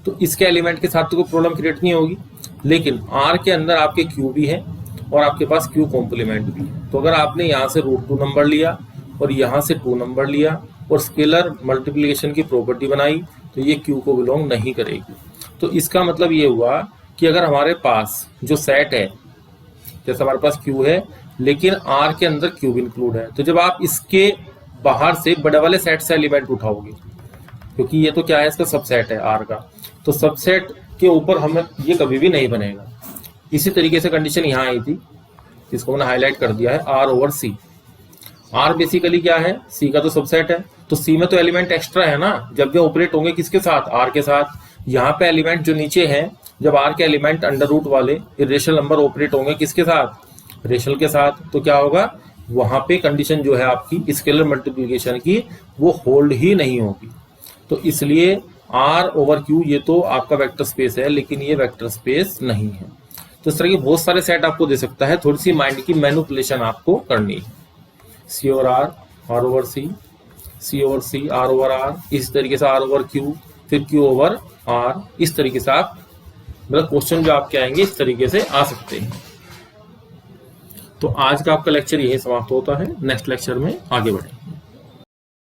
तो इसके एलिमेंट के साथ तो कोई प्रॉब्लम क्रिएट नहीं होगी। लेकिन आर के अंदर आपके क्यू भी है और आपके पास क्यू कॉम्प्लीमेंट भी है। तो अगर आपने यहाँ से √2 नंबर लिया और यहाँ से 2 नंबर लिया और स्केलर मल्टीप्लिकेशन की प्रॉपर्टी बनाई तो ये क्यू को बिलोंग नहीं करेगी। तो इसका मतलब ये हुआ कि अगर हमारे पास जो सेट है, जैसे हमारे पास क्यू है लेकिन आर के अंदर क्यूब इंक्लूड है, तो जब आप इसके बाहर से बड़े वाले सेट से एलिमेंट उठाओगे, क्योंकि ये तो क्या है, इसका सबसेट है आर का, तो सबसेट के ऊपर हमें ये कभी भी नहीं बनेगा। इसी तरीके से कंडीशन यहाँ आई थी, इसको मैंने हाईलाइट कर दिया है, R over C. R basically क्या है, सी का तो सबसेट है, तो सी में तो एलिमेंट एक्स्ट्रा है ना, जब ये ऑपरेट होंगे किसके साथ, आर के साथ। यहाँ पे एलिमेंट जो नीचे है, जब आर के एलिमेंट अंडर रूट वाले इरेशनल नंबर ऑपरेट होंगे किसके साथ, रेशनल के साथ, तो क्या होगा, वहां पे कंडीशन जो है आपकी स्केलर मल्टीप्लिकेशन की वो होल्ड ही नहीं होगी। तो इसलिए आर ओवर क्यू ये तो आपका वेक्टर स्पेस है, लेकिन ये वेक्टर स्पेस नहीं है। तो इस तरह के बहुत सारे सेट आपको दे सकता है, थोड़ी सी माइंड की मैनिपुलेशन आपको करनी है। C over R, R over C, C over C, R over R, इस तरीके से आर ओवर क्यू, फिर क्यू ओवर आर, इस तरीके से आप मतलब क्वेश्चन जो आपके आएंगे इस तरीके से आ सकते हैं। तो आज का आपका लेक्चर यही समाप्त होता है, नेक्स्ट लेक्चर में आगे बढ़ें।